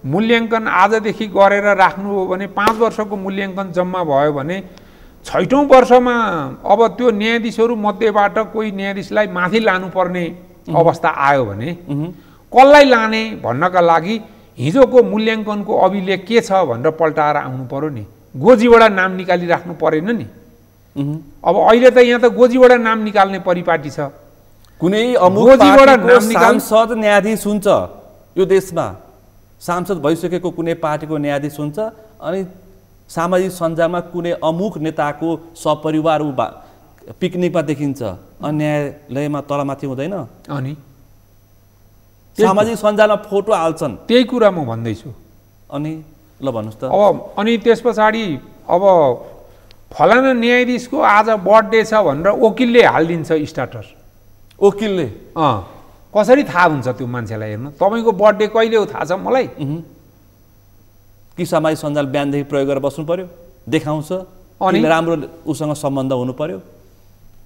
मूल्याङ्कन आजदेखि गरेर राख्नु हो भने 5 वर्षको मूल्याङ्कन जम्मा भयो भने 6औं वर्षमा अब त्यो न्यायाधीशहरू मध्येबाट कोही न्यायाधीशलाई माथि लानुपर्ने अवस्था आयो भने कसलाई लाने भन्नका लागि हिजोको मूल्याङ्कनको अभिलेख के छ भनेर पल्टाएर आउनु पर्यो नि। गोजीबाट नाम निकालिराख्नु परेन नि। अब अहिले त यहाँ त गोजीबाट नाम निकाल्ने परिपाटी छ। कुनै अमुक पार्टीको सांसद न्यायाधीश हुन्छ यो देशमा, सांसद भइसकेको कुनै पार्टीको न्यायाधीश हुन्छ, अनि सामाजिक सञ्जालमा कुनै अमुक नेताको सपरिवार पिकनिकमा देखिन्छ, अनि न्यायालयमा तलमाथि हुँदैन। अनि सामाजिक सञ्जालमा फोटो हाल्छन्। त्यही कुरा म भन्दैछु। अनि ल भन्नुहोस् त। अब अनि त्यस पछाडि अब फलाना न्यायाधीशको आज बर्थडे छ भनेर वकिलले हालिदिन्छ स्ट्याटस। वकिलले कसरी थाहा हुन्छ त्यो मान्छेलाई? हेर्नु, तपाईँको बर्थडे कहिले हो थाहा छ मलाई? कि सामाजिक सञ्जाल बिहानदेखि प्रयोग गरेर बस्नु पर्यो, देखाउँछ, अनि राम्रो उसँग सम्बन्ध हुनु पर्यो।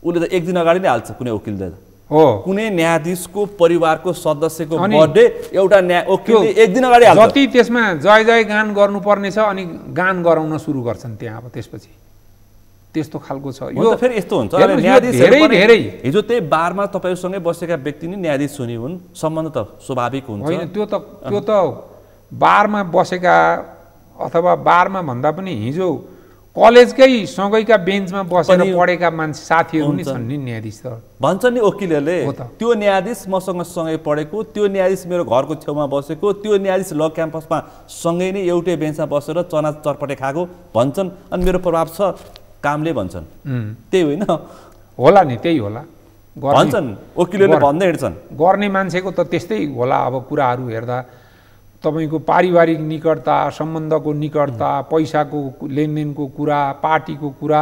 उसले त 1 दिन अगाडि नै हाल्छ कुनै वकिलले हो। कुनै न्यायाधीशको परिवारको सदस्यको बर्थडे एउटा वकिलले 1 दिन अगाडि हाल्छ। जति त्यसमा जय जय गान गर्नुपर्ने छ अनि गान गराउन सुरु गर्छन् त्यहाँ। अब त्यसपछि त्यस्तो खालको छ यो। त फेरि यस्तो हुन्छ, न्यायाधीश हिजो त्यही बारमा तपाईँसँगै बसेका व्यक्ति नै न्यायाधीश हुने हुन्, सम्बन्ध त स्वाभाविक हुन्छ। होइन, त्यो त बारमा बसेका अथवा बारमा भन्दा पनि हिजो कलेजकै सँगैका बेन्चमा बसेर पढेका मान्छे साथीहरू नि छन् नि न्यायाधीश त भन्छन् नि वकिलहरूले। त्यो न्यायाधीश मसँग सँगै पढेको, त्यो न्यायाधीश मेरो घरको छेउमा बसेको, त्यो न्यायाधीश ल क्याम्पसमा सँगै नै एउटै बेन्चमा बसेर चना चरपटे खाएको भन्छन्। अनि मेरो प्रभाव छ कामले भन्छन्। त्यही होइन होला नि, त्यही होला भन्छन् वकिलहरूले भन्दै हिँड्छन्। गर्ने मान्छेको त त्यस्तै होला। अब कुराहरू हेर्दा तपाईँको पारिवारिक निकटता, सम्बन्धको निकटता, पैसाको लेनदेनको कुरा, पार्टीको कुरा,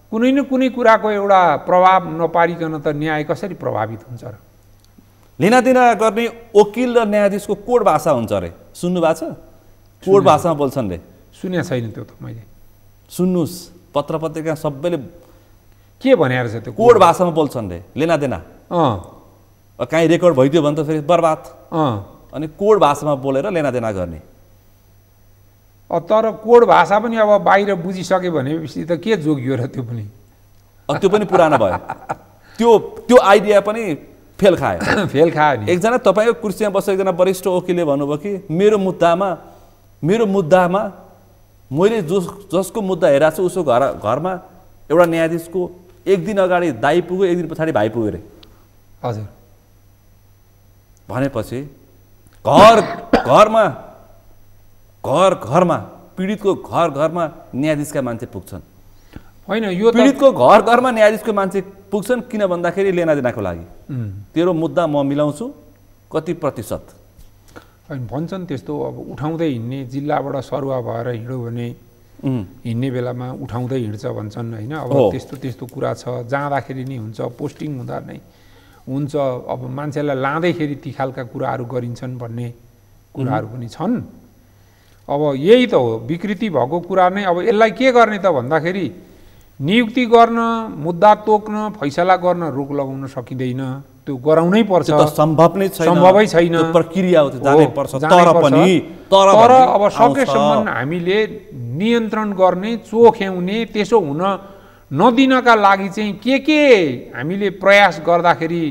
कुनै न कुनै कुराको एउटा प्रभाव नपारिकन त न्याय कसरी प्रभावित हुन्छ र? लेनादेना गर्ने वकिल र न्यायाधीशको कोड भाषा हुन्छ अरे, सुन्नु भएको छ? कोड भाषामा बोल्छन् रे। सुनेको छैन त्यो त मैले। सुन्नुहोस्, पत्र पत्रिका सबैले के भनेर छ त्यो कोड भाषामा बोल्छन् रे लेनादेना। काहीँ रेकर्ड भइदियो भने त फेरि बर्बाद। अनि कोड भाषामा बोलेर लेनादेना गर्ने। तर कोड भाषा पनि अब बाहिर बुझिसक्यो भनेपछि त के जोगियो र? त्यो पनि पुरानो भयो। त्यो आइडिया पनि फेल खायो। नि। एकजना तपाईँको कुर्सीमा बसेको एकजना वरिष्ठ वकिलले भन्नुभयो कि मेरो मुद्दामा मैले जसको मुद्दा हेरेको छु उसको घरमा एउटा न्यायाधीशको 1 दिन अगाडि दाइ पुग्यो, 1 दिन पछाडि भाइ पुग्यो अरे। हजुर। भनेपछि घरमा पीडितको घरमा न्यायाधीशका मान्छे पुग्छन्। होइन, यो पीडितको घरमा न्यायाधीशको मान्छे पुग्छन्। किन भन्दाखेरि लेनादेनाको लागि। तेरो मुद्दा म मिलाउँछु कति प्रतिशत। होइन, भन्छन् त्यस्तो। अब उठाउँदै हिँड्ने, जिल्लाबाट सरुवा भएर हिँड्यो भने हिँड्ने बेलामा उठाउँदै हिँड्छ भन्छन् होइन। अब त्यस्तो कुरा छ। जाँदाखेरि नि हुन्छ, पोस्टिङ हुँदा नै हुन्छ। अब मान्छेलाई लाँदैखेरि ती खालका कुराहरू गरिन्छन् भन्ने कुराहरू पनि छन्। अब यही त हो विकृति भएको कुरा नै। अब यसलाई के गर्ने त भन्दाखेरि नियुक्ति गर्न, मुद्दा तोक्न, फैसला गर्न रोक लगाउन सकिँदैन, त्यो गराउनै पर्छ। त्यो त सम्भव नै छैन, सम्भवै छैन, त्यो प्रक्रिया हो, जानै पर्छ। तर अब सकेसम्म हामीले नियन्त्रण गर्ने, चोख्याउने, त्यसो हुन नदिनका लागि चाहिँ के हामीले प्रयास गर्दाखेरि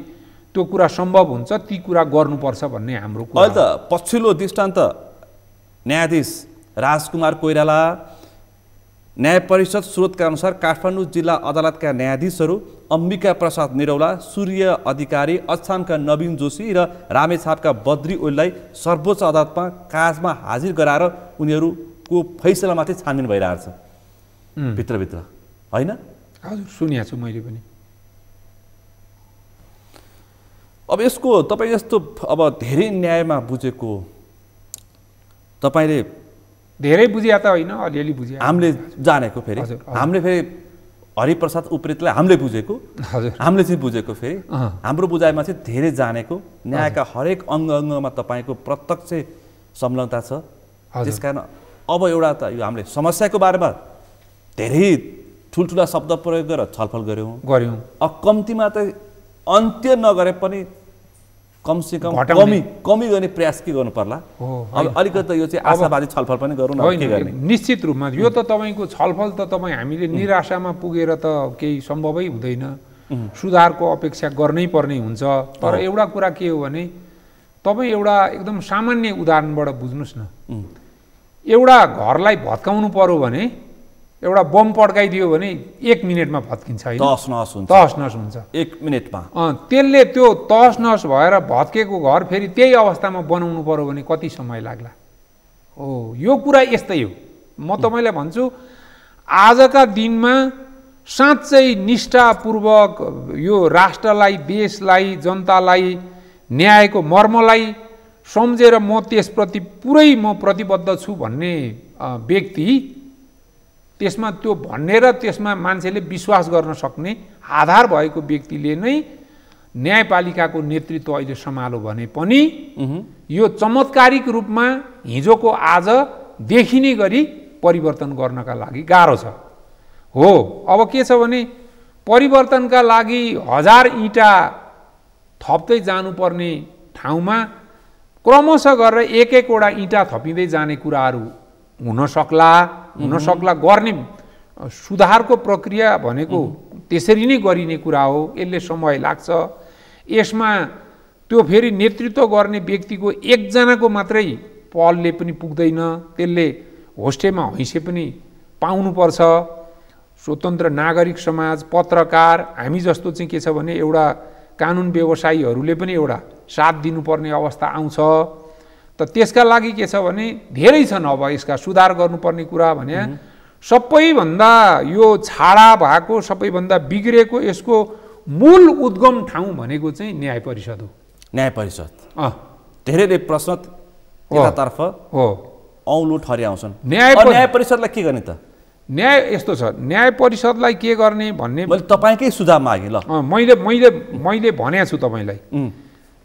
त्यो कुरा सम्भव हुन्छ ती कुरा गर्नुपर्छ भन्ने हाम्रो कुरा। अहिले त पछिल्लो दृष्टान्त न्यायाधीश राजकुमार कोइराला, न्याय परिषद स्रोतका अनुसार काठमाडौँ जिल्ला अदालतका न्यायाधीशहरू अम्बिका प्रसाद निरौला, सूर्य अधिकारी, अछामका नवीन जोशी र रामेछापका बद्री ओलीलाई सर्वोच्च अदालतमा काजमा हाजिर गराएर उनीहरूको फैसलामाथि छानबिन भइरहेको छ भित्रभित्र, होइन? हजुर, सुनेको छु मैले पनि। अब यसको तपाईँ जस्तो अब धेरै न्यायमा बुझेको, तपाईँले धेरै बुझिया त होइन, अलिअलि बुझिया, हामीले जानेको, फेरि हामीले फेरि हरिप्रसाद उप्रेतीलाई हामीले बुझेको, हामीले चाहिँ बुझेको, फेरि हाम्रो बुझाइमा चाहिँ धेरै जानेको, न्यायका हरेक अङ्ग अङ्गमा तपाईँको प्रत्यक्ष संलग्नता छ। त्यसकारण अब एउटा त यो हामीले समस्याको बारेमा धेरै ठुल्ठुला शब्द प्रयोग गरेर छलफल गऱ्यौँ। अब कम्तीमा त अन्त्य नगरे पनि कमसेकम कमी गर्ने प्रयास के गर्नु पर्ला? अब अलिकति यो चाहिँ आशावादी छलफल पनि गरौँ न, के गर्ने? निश्चित रूपमा यो त तपाईँको छलफल त तपाईँ हामीले निराशामा पुगेर त केही सम्भवै हुँदैन, सुधारको अपेक्षा गर्नै पर्ने हुन्छ। तर एउटा कुरा के हो भने तपाईँ एउटा एकदम सामान्य उदाहरणबाट बुझ्नुहोस् न। एउटा घरलाई भत्काउनु पर्यो भने एउटा बम पड्काइदियो भने 1 मिनेटमा भत्किन्छ, होइन? तहस नहस हुन्छ 1 मिनेटमा। त्यसले त्यो तहस नहस भएर भत्केको घर फेरि त्यही अवस्थामा बनाउनु पर्यो भने कति समय लाग्ला? हो, यो कुरा यस्तै हो। म तपाईँलाई भन्छु, आजका दिनमा साँच्चै निष्ठापूर्वक यो राष्ट्रलाई, देशलाई, जनतालाई, न्यायको मर्मलाई सम्झेर म त्यसप्रति पुरै म प्रतिबद्ध छु भन्ने व्यक्ति, त्यसमा त्यो भन्ने र त्यसमा मान्छेले विश्वास गर्न सक्ने आधार भएको व्यक्तिले नै न्यायपालिकाको नेतृत्व अहिले सम्हालो भने पनि यो चमत्कारिक रूपमा हिजोको आज देखिने गरी परिवर्तन गर्नका लागि गाह्रो छ। हो, अब के छ भने परिवर्तनका लागि 1000 इँटा थप्दै जानुपर्ने ठाउँमा क्रमशः गरेर एक-एकवटा इँटा थपिँदै जाने कुराहरू हुन सक्ला गर्ने सुधारको प्रक्रिया भनेको त्यसरी नै गरिने कुरा हो। यसले समय लाग्छ। यसमा त्यो फेरि नेतृत्व गर्ने व्यक्तिको एकजनाको मात्रै पहलले पनि पुग्दैन, त्यसले होस्टेमा हैसियत पनि पाउनुपर्छ। स्वतन्त्र नागरिक समाज, पत्रकार, हामी जस्तो चाहिँ के छ भने एउटा कानुन व्यवसायीहरूले पनि एउटा साथ दिनुपर्ने अवस्था आउँछ। त त्यसका लागि के छ भने धेरै छन्। अब यसका सुधार गर्नुपर्ने कुरा भने सबैभन्दा यो छाडा भएको, सबैभन्दा बिग्रेको यसको मूल उद्गम ठाउँ भनेको चाहिँ न्याय परिषद हो। न्याय परिषद धेरैले प्रश्न त्यतातर्फ औँलो ठर्याउँछन्। न्याय परिषदलाई के गर्ने त? न्याय यस्तो छ, न्याय परिषदलाई के गर्ने भन्ने मैले तपाईँकै सुझाव मागेँ। ल, मैले भनेको छु तपाईँलाई।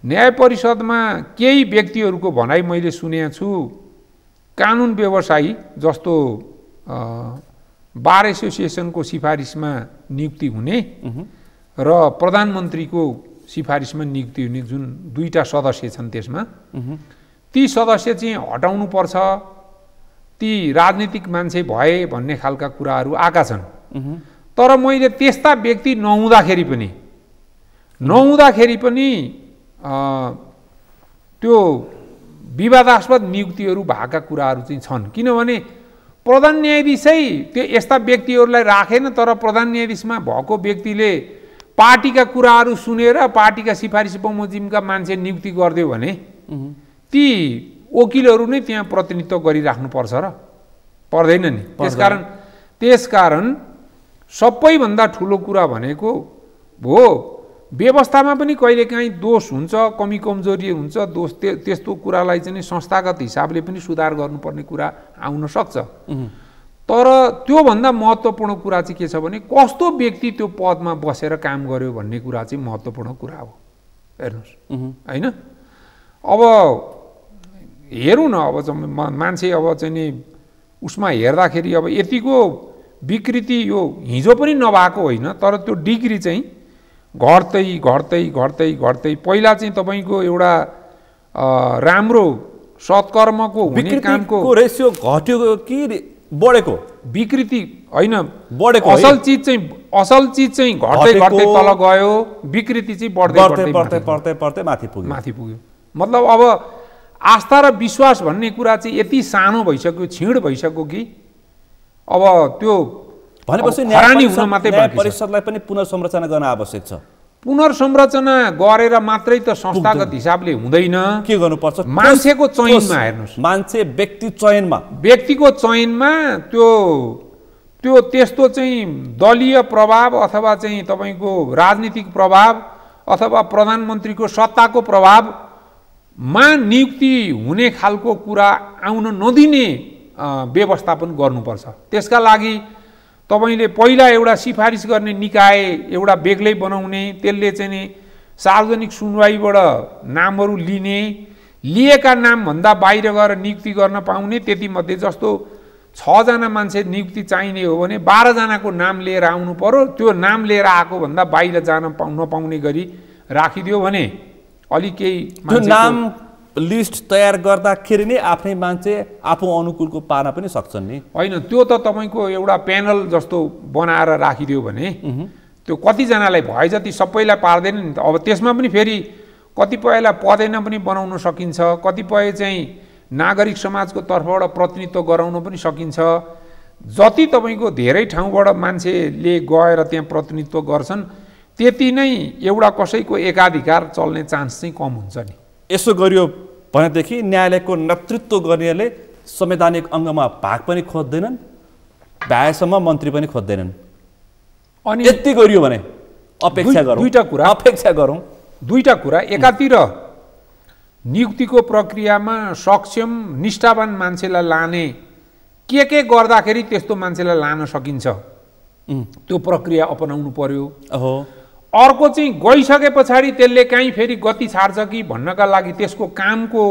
न्याय परिषदमा केही व्यक्तिहरूको भनाइ मैले सुनेको छु। कानुन व्यवसायी जस्तो बार एसोसिएसनको सिफारिसमा नियुक्ति हुने र प्रधानमन्त्रीको सिफारिसमा नियुक्ति हुने जुन 2टा सदस्य छन्, त्यसमा ती सदस्य चाहिँ हटाउनु पर्छ, ती राजनीतिक मान्छे भए भन्ने खालका कुराहरू आएका छन्। तर मैले त्यस्ता व्यक्ति नहुँदाखेरि पनि त्यो विवादास्पद नियुक्तिहरू भएका कुराहरू चाहिँ छन्। किनभने प्रधान न्यायाधीशै त्यो यस्ता व्यक्तिहरूलाई राखेन, तर प्रधान न्यायाधीशमा भएको व्यक्तिले पार्टीका कुराहरू सुनेर पार्टीका सिफारिस बमोजिमका मान्छे नियुक्ति गरिदियो भने ती वकिलहरू नै त्यहाँ प्रतिनिधित्व गरिराख्नुपर्छ र पर्दैन नि। त्यसकारण सबैभन्दा ठुलो कुरा भनेको हो, व्यवस्थामा पनि कहिलेकाहीँ दोष हुन्छ, कमी कमजोरी हुन्छ, त्यस्तो कुरालाई चाहिँ संस्थागत हिसाबले पनि सुधार गर्नुपर्ने कुरा आउन सक्छ। तर त्योभन्दा महत्त्वपूर्ण कुरा चाहिँ के छ भने कस्तो व्यक्ति त्यो पदमा बसेर काम गर्यो भन्ने कुरा चाहिँ महत्त्वपूर्ण कुरा हो। हेर्नुहोस्, होइन? अब हेरौँ न अब मान्छे अब चाहिँ नि उसमा हेर्दाखेरि अब यतिको विकृति यो हिजो पनि नभएको होइन, तर त्यो डिग्री चाहिँ घट्दै घट्दै घट्दै घट्दै पहिला चाहिँ तपाईँको एउटा राम्रो सत्कर्मको हुने कामको रेसियो घट्यो कि बढेको? विकृति होइन, बढेको। असल चिज चाहिँ घट्दै घट्दै तल गयो, विकृति चाहिँ बढ्दै माथि पुग्यो। मतलब अब आस्था र विश्वास भन्ने कुरा चाहिँ यति सानो भइसक्यो, क्षीण भइसक्यो कि अब त्यो भनेपछि न्याय परिषदलाई पनि पुनर्संरचना गर्न आवश्यक छ। पुनर्संरचना गरेर मात्रै त संस्थागत हिसाबले हुँदैन। के गर्नुपर्छ? मान्छेको चयनमा हेर्नुहोस्, मान्छे व्यक्तिको चयनमा त्यो त्यस्तो चाहिँ दलीय प्रभाव अथवा चाहिँ तपाईँको राजनीतिक प्रभाव अथवा प्रधानमन्त्रीको सत्ताको प्रभावमा नियुक्ति हुने खालको कुरा आउन नदिने व्यवस्थापन गर्नुपर्छ। त्यसका लागि तपाईले पहिला एउटा सिफारिस गर्ने निकाय एउटा बेग्लै बनाउने, त्यसले चाहिँ नि सार्वजनिक सुनवाईबाट नामहरू लिएका नामभन्दा बाहिर गएर नियुक्ति गर्न पाउने, त्यतिमध्ये जस्तो 6 जना मान्छे नियुक्ति चाहिने हो भने 12 जनाको नाम लिएर आउनु पर्यो, त्यो नाम लिएर आएको भन्दा बाहिर जान नपाउने गरी राखिदियो भने अलि केही नाम लिस्ट तयार गर्दाखेरि नै आफ्नै मान्छे आफू अनुकूलको पार्न पनि सक्छन् नि। होइन, त्यो त तपाईँको एउटा प्यानल जस्तो बनाएर राखिदियो भने त्यो कतिजनालाई भए जति सबैलाई पार्दैन नि त। अब त्यसमा पनि फेरि कतिपयलाई पदेन पनि बनाउन सकिन्छ, कतिपय चाहिँ नागरिक समाजको तर्फबाट प्रतिनिधित्व गराउन पनि सकिन्छ। जति तपाईँको धेरै ठाउँबाट मान्छेले गएर त्यहाँ प्रतिनिधित्व गर्छन् त्यति नै एउटा कसैको एकाधिकार चल्ने चान्स चाहिँ कम हुन्छ नि। यसो गरियो भनेदेखि न्यायालयको नेतृत्व गर्नेले संवैधानिक अङ्गमा भाग पनि खोज्दैनन्, भ्याएसम्म मन्त्री पनि खोज्दैनन्। अनि यति गरियो भने अपेक्षा गरौँ दुईटा कुरा। एकातिर नियुक्तिको प्रक्रियामा सक्षम निष्ठावान मान्छेलाई लाने के गर्दाखेरि त्यस्तो मान्छेलाई लान सकिन्छ त्यो प्रक्रिया अपनाउनु पर्यो। अर्को चाहिँ गइसके पछाडि त्यसले काहीँ फेरि गति छाड्छ कि भन्नका लागि त्यसको कामको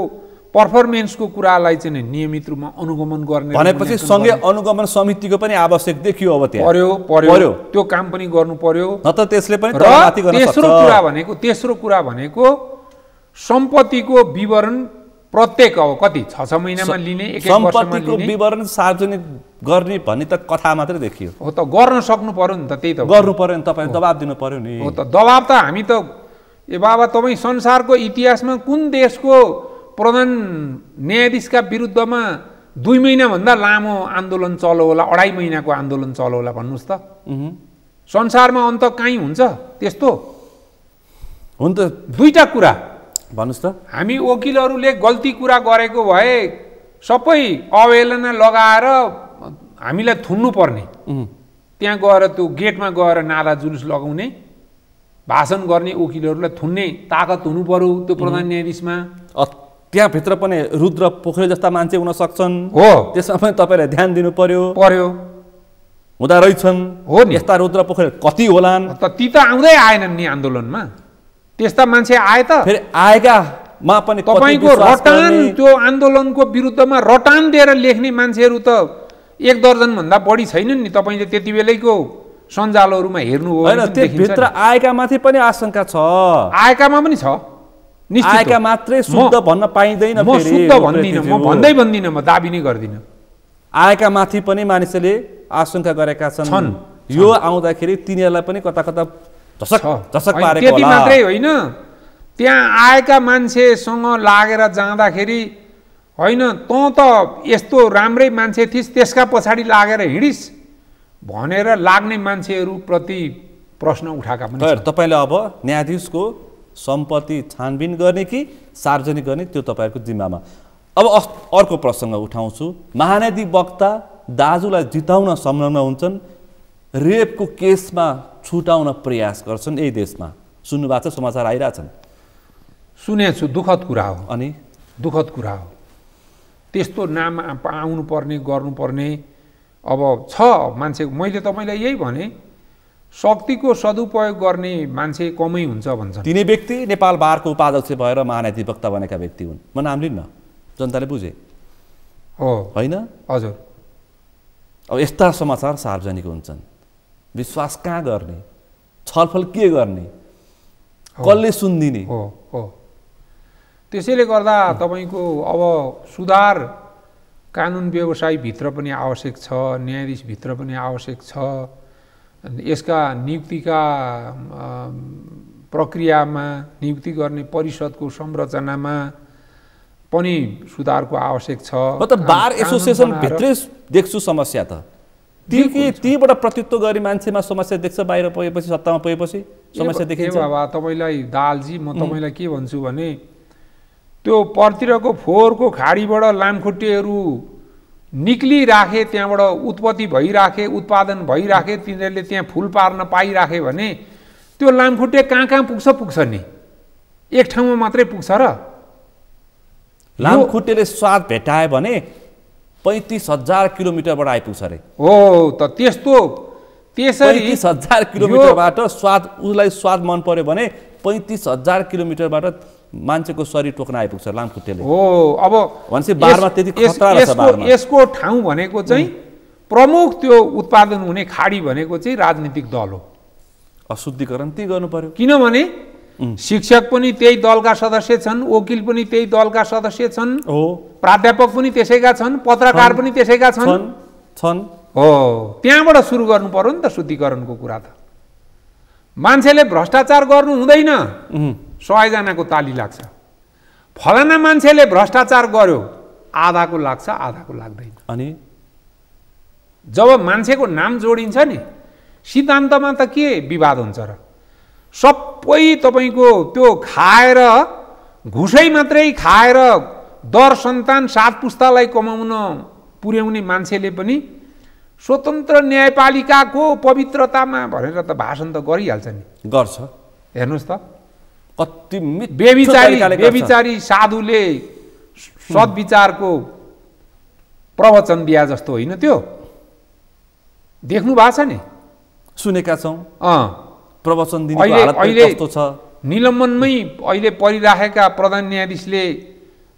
पर्फर्मेन्सको कुरालाई चाहिँ नियमित रूपमा अनुगमन गर्ने भनेपछि सँगै अनुगमन समितिको पनि आवश्यक देखियो। अब त्यहाँ पर्यो त्यो काम पनि गर्नु पर्यो। न त त्यसले पनि तेस्रो कुरा भनेको सम्पत्तिको विवरण प्रत्येक अब कति 6 महिनामा लिने, 1 वर्षमा लिने विवरण सार्वजनिक गर्ने भन्ने त कथा मात्रै देखियो। हो त गर्न सक्नु पर्यो नि त, त्यही त गर्नु पर्यो नि, तपाईले दबाब दिनु पर्यो नि। हो त दबाब त हामी त ए बाबा तपाईँ संसारको इतिहासमा कुन देशको प्रधान न्यायाधीशका विरुद्धमा 2 महिनाभन्दा लामो आन्दोलन चल्यो होला, 2.5 महिनाको आन्दोलन चल्यो होला भन्नुहोस् त। संसारमा अन्त कहीँ हुन्छ त्यस्तो? हुन त दुईटा कुरा भन्नुहोस् त। हामी वकिलहरूले गल्ती कुरा गरेको भए सबै अवहेलना लगाएर हामीलाई थुन्नु पर्ने, त्यहाँ गएर त्यो गेटमा गएर नारा जुलुस लगाउने, भाषण गर्ने वकिलहरूलाई थुन्ने ताकत हुनु पर्यो त्यो प्रधान न्यायाधीशमा। त्यहाँभित्र पनि रुद्र पोखरेल जस्ता मान्छे हुन सक्छन् हो, त्यसमा पनि तपाईँले ध्यान दिनु पर्यो हुँदा रहेछन्। हो नि, यस्ता रुद्र पोखरेल कति होलान्? त ती त आउँदै आएनन् नि आन्दोलनमा, त्यस्ता मान्छे आए त फेरि आएकामा पनि तपाईँको रटान त्यो आन्दोलनको विरुद्धमा रटान दिएर लेख्ने मान्छेहरू त 1 दर्जनभन्दा बढी छैनन् नि। तपाईँले त्यति बेलैको सञ्जालहरूमा हेर्नुभयो होइन, त्यसभित्र आएका माथि पनि आशंका छ। आएकामा पनि छ, आएका मात्रै शुद्ध भन्न पाइँदैन। म शुद्ध भन्दिनँ, म भन्दिनँ, म दाबी नै गर्दिनँ। आएका माथि पनि मानिसले आशंका गरेका छन् यो आउँदाखेरि तिनीहरूलाई पनि कता कता झसक पारेको होला। त्यति मात्रै होइन, त्यहाँ आएका मान्छेसँग लागेर जाँदाखेरि होइन तँ त यस्तो राम्रै मान्छे थिइस् त्यसका पछाडि लागेर हिँडिस् भनेर लाग्ने मान्छेहरूप्रति प्रश्न उठाएका पनि छन्। तपाईँले अब न्यायाधीशको सम्पत्ति छानबिन गर्ने कि सार्वजनिक गर्ने त्यो तपाईँहरूको जिम्मामा। अब अर्को प्रसङ्ग उठाउँछु। महान्यायाधिवक्ता दाजुलाई जिताउन संलग्न हुन्छन्, रेपको केसमा छुटाउन प्रयास गर्छन् यही देशमा। सुन्नुभएको छ, समाचार आइरहेछन्। सुनेको छु, दुःखद कुरा हो। अनि दुःखद कुरा हो, त्यस्तो नाम आउनुपर्ने गर्नुपर्ने अब छ मान्छे। मैले तपाईँलाई यही भने शक्तिको सदुपयोग गर्ने मान्छे कमै हुन्छ भन्छ। तिनै व्यक्ति नेपाल बारको उपाध्यक्ष भएर महान्यायाधिवक्ता बनेका व्यक्ति हुन्, म नाम लिन्न। जनताले बुझे हो होइन? हजुर। अब यस्ता समाचार सार्वजनिक हुन्छन्, विश्वास कहाँ गर्ने, छलफल के गर्ने, कसले सुनिदिने? हो हो। त्यसैले गर्दा तपाईँको अब सुधार कानुन व्यवसायभित्र पनि आवश्यक छ, न्यायाधीशभित्र पनि आवश्यक छ। यसका नियुक्तिका प्रक्रियामा, नियुक्ति गर्ने परिषदको संरचनामा पनि सुधारको आवश्यक छ। म त बार एसोसिएसन भित्रै देख्छु समस्या त। तीबाट प्रतित्व गरी मान्छेमा समस्या देख्छ, बाहिर पुगेपछि, सत्तामा पुगेपछि समस्या देखिन्छ। बाबा तपाईँलाई दालजी, म तपाईँलाई के भन्छु भने त्यो परतिरको फोहोरको खाडीबाट लामखुट्टेहरू निक्लिराखे, त्यहाँबाट उत्पत्ति भइराखे, उत्पादन भइराखे, तिनीहरूले त्यहाँ फुल पार्न पाइराखे भने त्यो लामखुट्टे कहाँ कहाँ पुग्छ नि? एक ठाउँमा मात्रै पुग्छ र? लामखुट्टेले स्वाद भेटायो भने 35,000 किलोमिटरबाट आइपुग्छ अरे। हो त त्यसरी 35,000 किलोमिटरबाट स्वाद, उसलाई स्वाद मन पर्यो भने 35,000 किलोमिटरबाट मान्छेको शरीर टोक्न आइपुग्छ लामखुट्टेले। हो अब भनेपछि बारमा त्यति खतरा रहेछ बारमा। यसको ठाउँ भनेको चाहिँ प्रमुख त्यो उत्पादन हुने खाडी भनेको चाहिँ राजनीतिक दल हो। अशुद्धिकरण त्यही गर्नु पर्यो। किनभने शिक्षक पनि त्यही दलका सदस्य छन्, वकिल पनि त्यही दलका सदस्य छन्, प्राध्यापक पनि त्यसैका छन्, पत्रकार पनि त्यसैका छन्। हो, त्यहाँबाट सुरु गर्नु पर्यो नि त शुद्धिकरणको कुरा त। मान्छेले भ्रष्टाचार गर्नु हुँदैन, 100 जनाको ताली लाग्छ। फलाना मान्छेले भ्रष्टाचार गर्यो, आधाको लाग्छ, आधाको लाग्दैन। अनि जब मान्छेको नाम जोडिन्छ नि, सिद्धान्तमा त के विवाद हुन्छ र? सबै तपाईँको त्यो खाएर, घुसै मात्रै खाएर 10 सन्तान 7 पुस्तालाई कमाउन पुर्याउने मान्छेले पनि स्वतन्त्र न्यायपालिकाको पवित्रतामा भनेर त भाषण त गरिहाल्छ नि। गर्छ। हेर्नुहोस् त, कति बेविचारी साधुले सद्विचारको प्रवचन दिया जस्तो होइन त्यो? देख्नु भएको छ नि? सुनेका छौँ। प्रवचन दिने हालत कस्तो छ? निलम्बनमै अहिले परिराखेका प्रधान न्यायाधीशले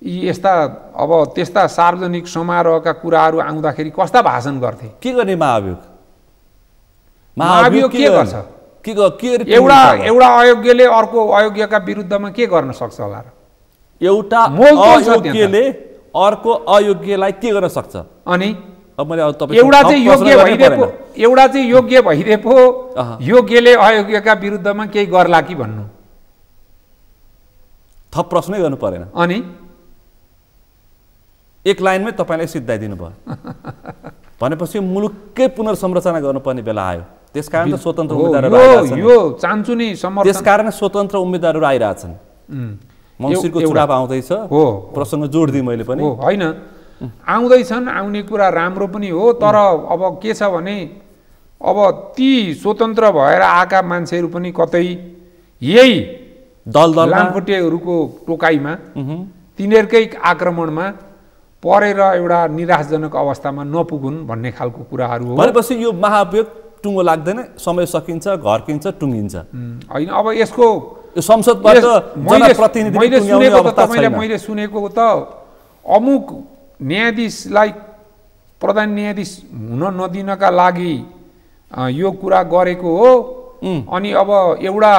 यस्ता अब त्यस्ता सार्वजनिक समारोहका कुराहरू आउँदाखेरि कस्ता भाषण गर्थे? के गर्ने महाभियोग? महाभियोग के गर्छ? एउटा अयोग्यले अर्को अयोग्यका विरुद्धमा के गर्न सक्छ होला र? एउटा अयोग्यले अर्को अयोग्यलाई के गर्न सक्छ? अनि अब मैले एउटा चाहिँ योग्य भइदिएको योग्यले अयोग्यका विरुद्धमा केही गर्ला कि भन्नु? थप प्रश्नै गर्नु परेन। अनि एक लाइनमै तपाईँलाई सिद्धाइदिनु भयो भनेपछि मुलुककै पुनर्संरचना गर्नुपर्ने बेला आयो। त्यसकारण त स्वतन्त्र उम्मेदवारहरू आइरहेछन्। यो चान्चु नै समर्थन, त्यसकारण स्वतन्त्र उम्मेदवारहरू आइरहेछन्। मङ्सिरको चुनाव आउँदैछ, प्रसङ्ग जोड दिएँ मैले पनि। होइन, आउँदैछन्, आउने कुरा राम्रो पनि हो। तर अब के छ भने अब ती स्वतन्त्र भएर आएका मान्छेहरू पनि कतै यही लामखुट्टेहरूको टोकाइमा, तिनीहरूकै आक्रमणमा परेर एउटा निराशजनक अवस्थामा नपुगुन् भन्ने खालको कुराहरू हो। भनेपछि यो महाभियोग टुङ्गो लाग्दैन, समय सकिन्छ, घर किन्छ, टुङ्गिन्छ। होइन, अब यसको संसदबाट मैले सुनेको त अमुक न्यायाधीशलाई प्रधान न्यायाधीश हुन नदिनका लागि यो कुरा गरेको हो। अनि अब एउटा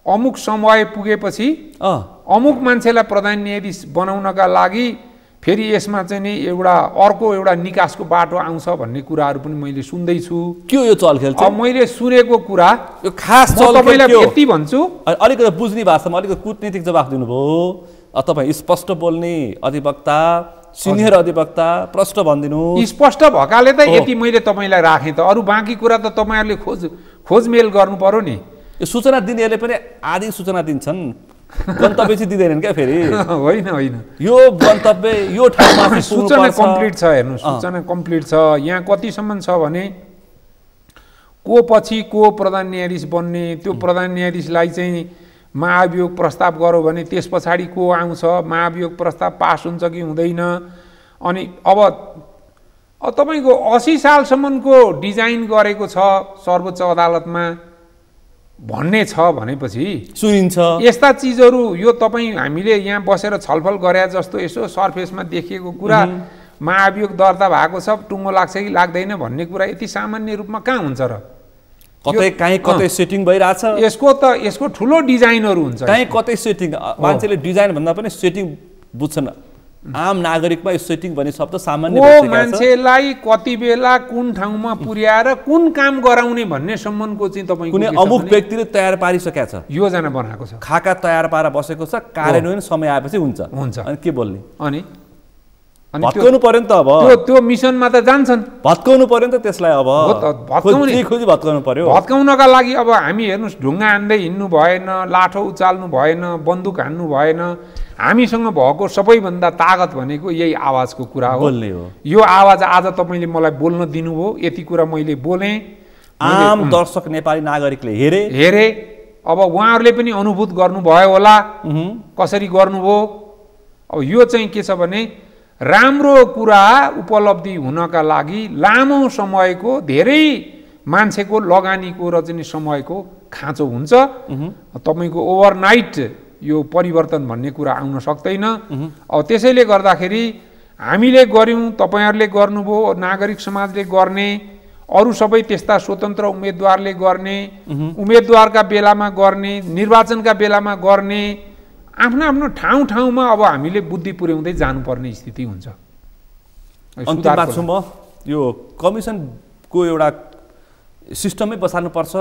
अमुक समय पुगेपछि अमुक मान्छेलाई प्रधान न्यायाधीश बनाउनका लागि फेरि यसमा चाहिँ नि अर्को एउटा निकासको बाटो आउँछ भन्ने कुराहरू पनि मैले सुन्दैछु। के हो यो चलखेल? अब मैले सुनेको कुरा यो खास तपाईँलाई यति भन्छु, अलिकति बुझ्ने भाषामा अलिकति कुटनीतिक जवाफ दिनुभयो। तपाईँ स्पष्ट बोल्ने अधिवक्ता, सिनियर अधिवक्ता, प्रश्न भनिदिनु। स्पष्ट भएकाले त यति मैले तपाईँलाई राखेँ त। अरू बाँकी कुरा त तपाईँहरूले खोजमेल गर्नु पर्यो नि। यो सूचना दिनेहरूले पनि आधी सूचना दिन्छन्, गन्तव्य चाहिँ दिँदैनन् क्या फेरि? होइन होइन, यो गन्तव्य यो ठाउँमा सूचना कम्प्लिट छ। हेर्नु, सूचना कम्प्लिट छ। यहाँ कतिसम्म छ भने को पछि को प्रधान न्यायाधीश बन्ने, त्यो प्रधान न्यायाधीशलाई चाहिँ महाभियोग प्रस्ताव गऱ्यो भने त्यस पछाडि को आउँछ, महाभियोग प्रस्ताव पास हुन्छ कि हुँदैन। अनि अब तपाईँको 80 सालसम्मको डिजाइन गरेको छ सर्वोच्च अदालतमा। भन्ने छ भनेपछि सुनिन्छ। यस्ता चिजहरू यो तपाईँ हामीले यहाँ बसेर छलफल गरे जस्तो यसो सरफेसमा देखिएको कुरा महाभियोग दर्ता भएको छ टुङ्गो लाग्छ कि लाग्दैन भन्ने कुरा यति सामान्य रूपमा कहाँ हुन्छ र? कतै काहीँ कतै सेटिङ भइरहेछ। यसको ठुलो डिजाइनहरू हुन्छ। काहीँ कतै सेटिङ, मान्छेले डिजाइन भन्दा पनि सेटिङ बुझ्छन्। आम नागरिकमा यो सेटिङ भन्ने शब्द सामान्य भइसकेको छ। मान्छेलाई कति बेला कुन ठाउँमा पुर्याएर कुन काम गराउने भन्ने सम्बन्धको चाहिँ तपाईको कुनै अमुक व्यक्तिले तयार पारिसकेको छ, योजना बनाएको छ, खाका तयार पारेर बसेको छ, कार्यान्वयन समय आएपछि हुन्छ। अनि के बोल्ने? अनि भत्काउनु पर्यो नि त। अब त्यो मिसनमा त जान्छन्, भत्काउनु पर्यो नि त त्यसलाई। अब खोजी भत्काउनु पर्यो। भत्काउनका लागि अब हामी हेर्नुहोस् ढुङ्गा हान्दै हिँड्नु भएन, लाठो उचाल्नु भएन, बन्दुक हान्नु भएन। हामीसँग भएको सबैभन्दा तागत भनेको यही आवाजको कुरा हो। बोल्ने हो। यो आवाज आज तपाईँले मलाई बोल्न दिनुभयो, यति कुरा मैले बोलेँ। आम दर्शक नेपाली नागरिकले हेरे। अब उहाँहरूले पनि अनुभूत गर्नुभयो होला कसरी गर्नुभयो। अब यो चाहिँ के छ भने राम्रो कुरा उपलब्धि हुनका लागि लामो समयको धेरै मान्छेको लगानीको र चाहिँ समयको खाँचो हुन्छ। तपाईँको ओभरनाइट यो परिवर्तन भन्ने कुरा आउन सक्दैन। अब त्यसैले गर्दाखेरि हामीले गर्यौँ, तपाईँहरूले गर्नुभयो, नागरिक समाजले गर्ने, अरू सबै त्यस्ता स्वतन्त्र उम्मेदवारले गर्ने, उम्मेदवारका बेलामा गर्ने, निर्वाचनका बेलामा गर्ने, आफ्नो आफ्नो ठाउँमा अब हामीले बुद्धि पुर्याउँदै जानुपर्ने स्थिति हुन्छ। अन्तिममा छु म, यो कमिसनको एउटा सिस्टमै बसाल्नुपर्छ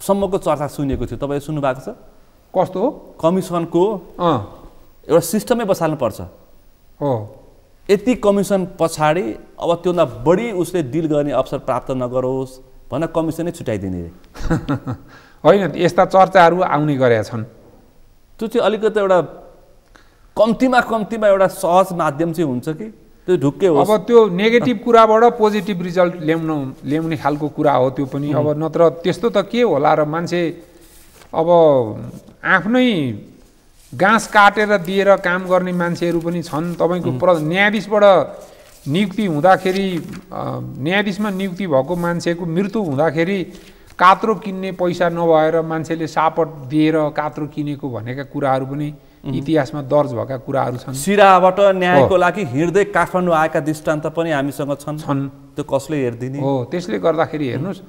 सम्मको चर्चा सुनेको थियो, तपाईँले सुन्नु भएको छ? कस्तो हो? कमिसनको एउटा सिस्टमै बसाल्नुपर्छ। हो, यति कमिसन पछाडि अब त्योभन्दा बढी उसले डिल गर्ने अवसर प्राप्त नगरोस् भनेर कमिसनै छुट्याइदिने होइन। यस्ता चर्चाहरू आउने गरेका छन्। त्यो चाहिँ अलिकति एउटा कम्तीमा एउटा सहज माध्यम चाहिँ हुन्छ कि त्यो ढुक्कै हो। अब त्यो नेगेटिभ कुराबाट पोजिटिभ रिजल्ट ल्याउने खालको कुरा हो त्यो पनि। अब नत्र त्यस्तो त के होला र? मान्छे अब आफ्नै घाँस काटेर दिएर काम गर्ने मान्छेहरू पनि छन्। तपाईँको न्यायाधीशबाट नियुक्ति हुँदाखेरि, न्यायाधीशमा नियुक्ति भएको मान्छेको मृत्यु हुँदाखेरि कात्रो किन्ने पैसा नभएर मान्छेले सापट दिएर कात्रो किनेको भनेका कुराहरू पनि इतिहासमा दर्ज भएका कुराहरू छन्। सिराबाट न्यायको लागि हिँड्दै काठमाडौँ आएका दृष्टान्त पनि हामीसँग छन्। त्यो कसले हेरिदिने हो? त्यसले गर्दाखेरि हेर्नुहोस्,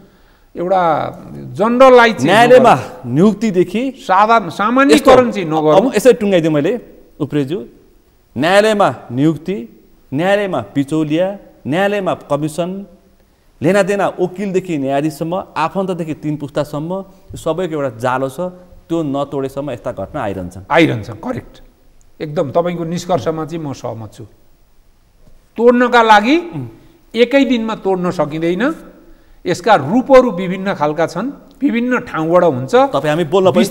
एउटा जनरललाई न्यायालयमा नियुक्तिदेखि सामान्यकरण चाहिँ नगरौँ। यसरी टुङ्गाइदिउँ मैले उप्रेज्यू। न्यायालयमा नियुक्ति, न्यायालयमा बिचौलिया, न्यायालयमा कमिसन, लेनादेना वकिलदेखि न्यायाधीशसम्म, आफन्तदेखि 3 पुस्तासम्म, यो सबैको एउटा जालो छ। त्यो नतोडेसम्म यस्ता घटना आइरहन्छ। करेक्ट, एकदम तपाईँको निष्कर्षमा चाहिँ म सहमत छु। तोड्नका लागि एकै दिनमा तोड्न सकिँदैन। यसका रूपहरू विभिन्न खालका छन्, विभिन्न ठाउँबाट हुन्छ। तपाईँ हामी बोल्न पनि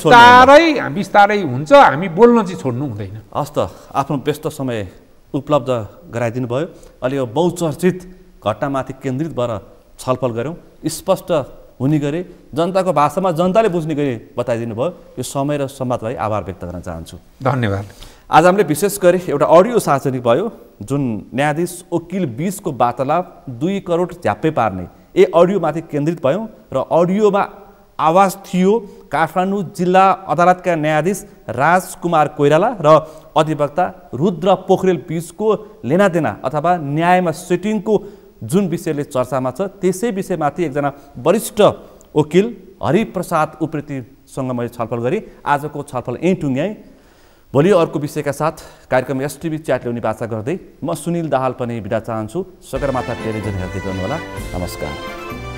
बिस्तारै हुन्छ, हामी बोल्न चाहिँ छोड्नु हुँदैन। हस् त, आफ्नो व्यस्त समय उपलब्ध गराइदिनु भयो। अलि यो बहुचर्चित घटनामाथि केन्द्रित भएर छलफल गऱ्यौँ, स्पष्ट हुने गरी जनताको भाषामा जनताले बुझ्ने गरी बताइदिनु भयो। यो समय र संवादलाई आभार व्यक्त गर्न चाहन्छु। धन्यवाद। आज हामीले विशेष गरी एउटा अडियो सार्वजनिक भयो, जुन न्यायाधीश वकिल बीचको वार्तालाप 2 करोड झ्याप्पै पार्ने अडियोमाथि केन्द्रित भयौँ। र अडियोमा आवाज थियो काठमाडौँ जिल्ला अदालतका न्यायाधीश राजकुमार कोइराला र अधिवक्ता रुद्र पोखरेल बीचको लेनादेना अथवा न्यायमा सेटिङको जुन विषयले चर्चामा छ, त्यसै विषयमाथि एकजना वरिष्ठ वकिल हरिप्रसाद उप्रेतीसँग मैले छलफल गरेँ। आजको छलफल यहीँ टुङ्ग्याएँ। भोलि अर्को विषयका साथ कार्यक्रम एसटिभी च्याट ल्याउने बाचा गर्दै म सुनिल दाहाल पनि बिदा चाहन्छु। सगरमाथा टेलिभिजन हेर्दै गर्नुहोला। नमस्कार।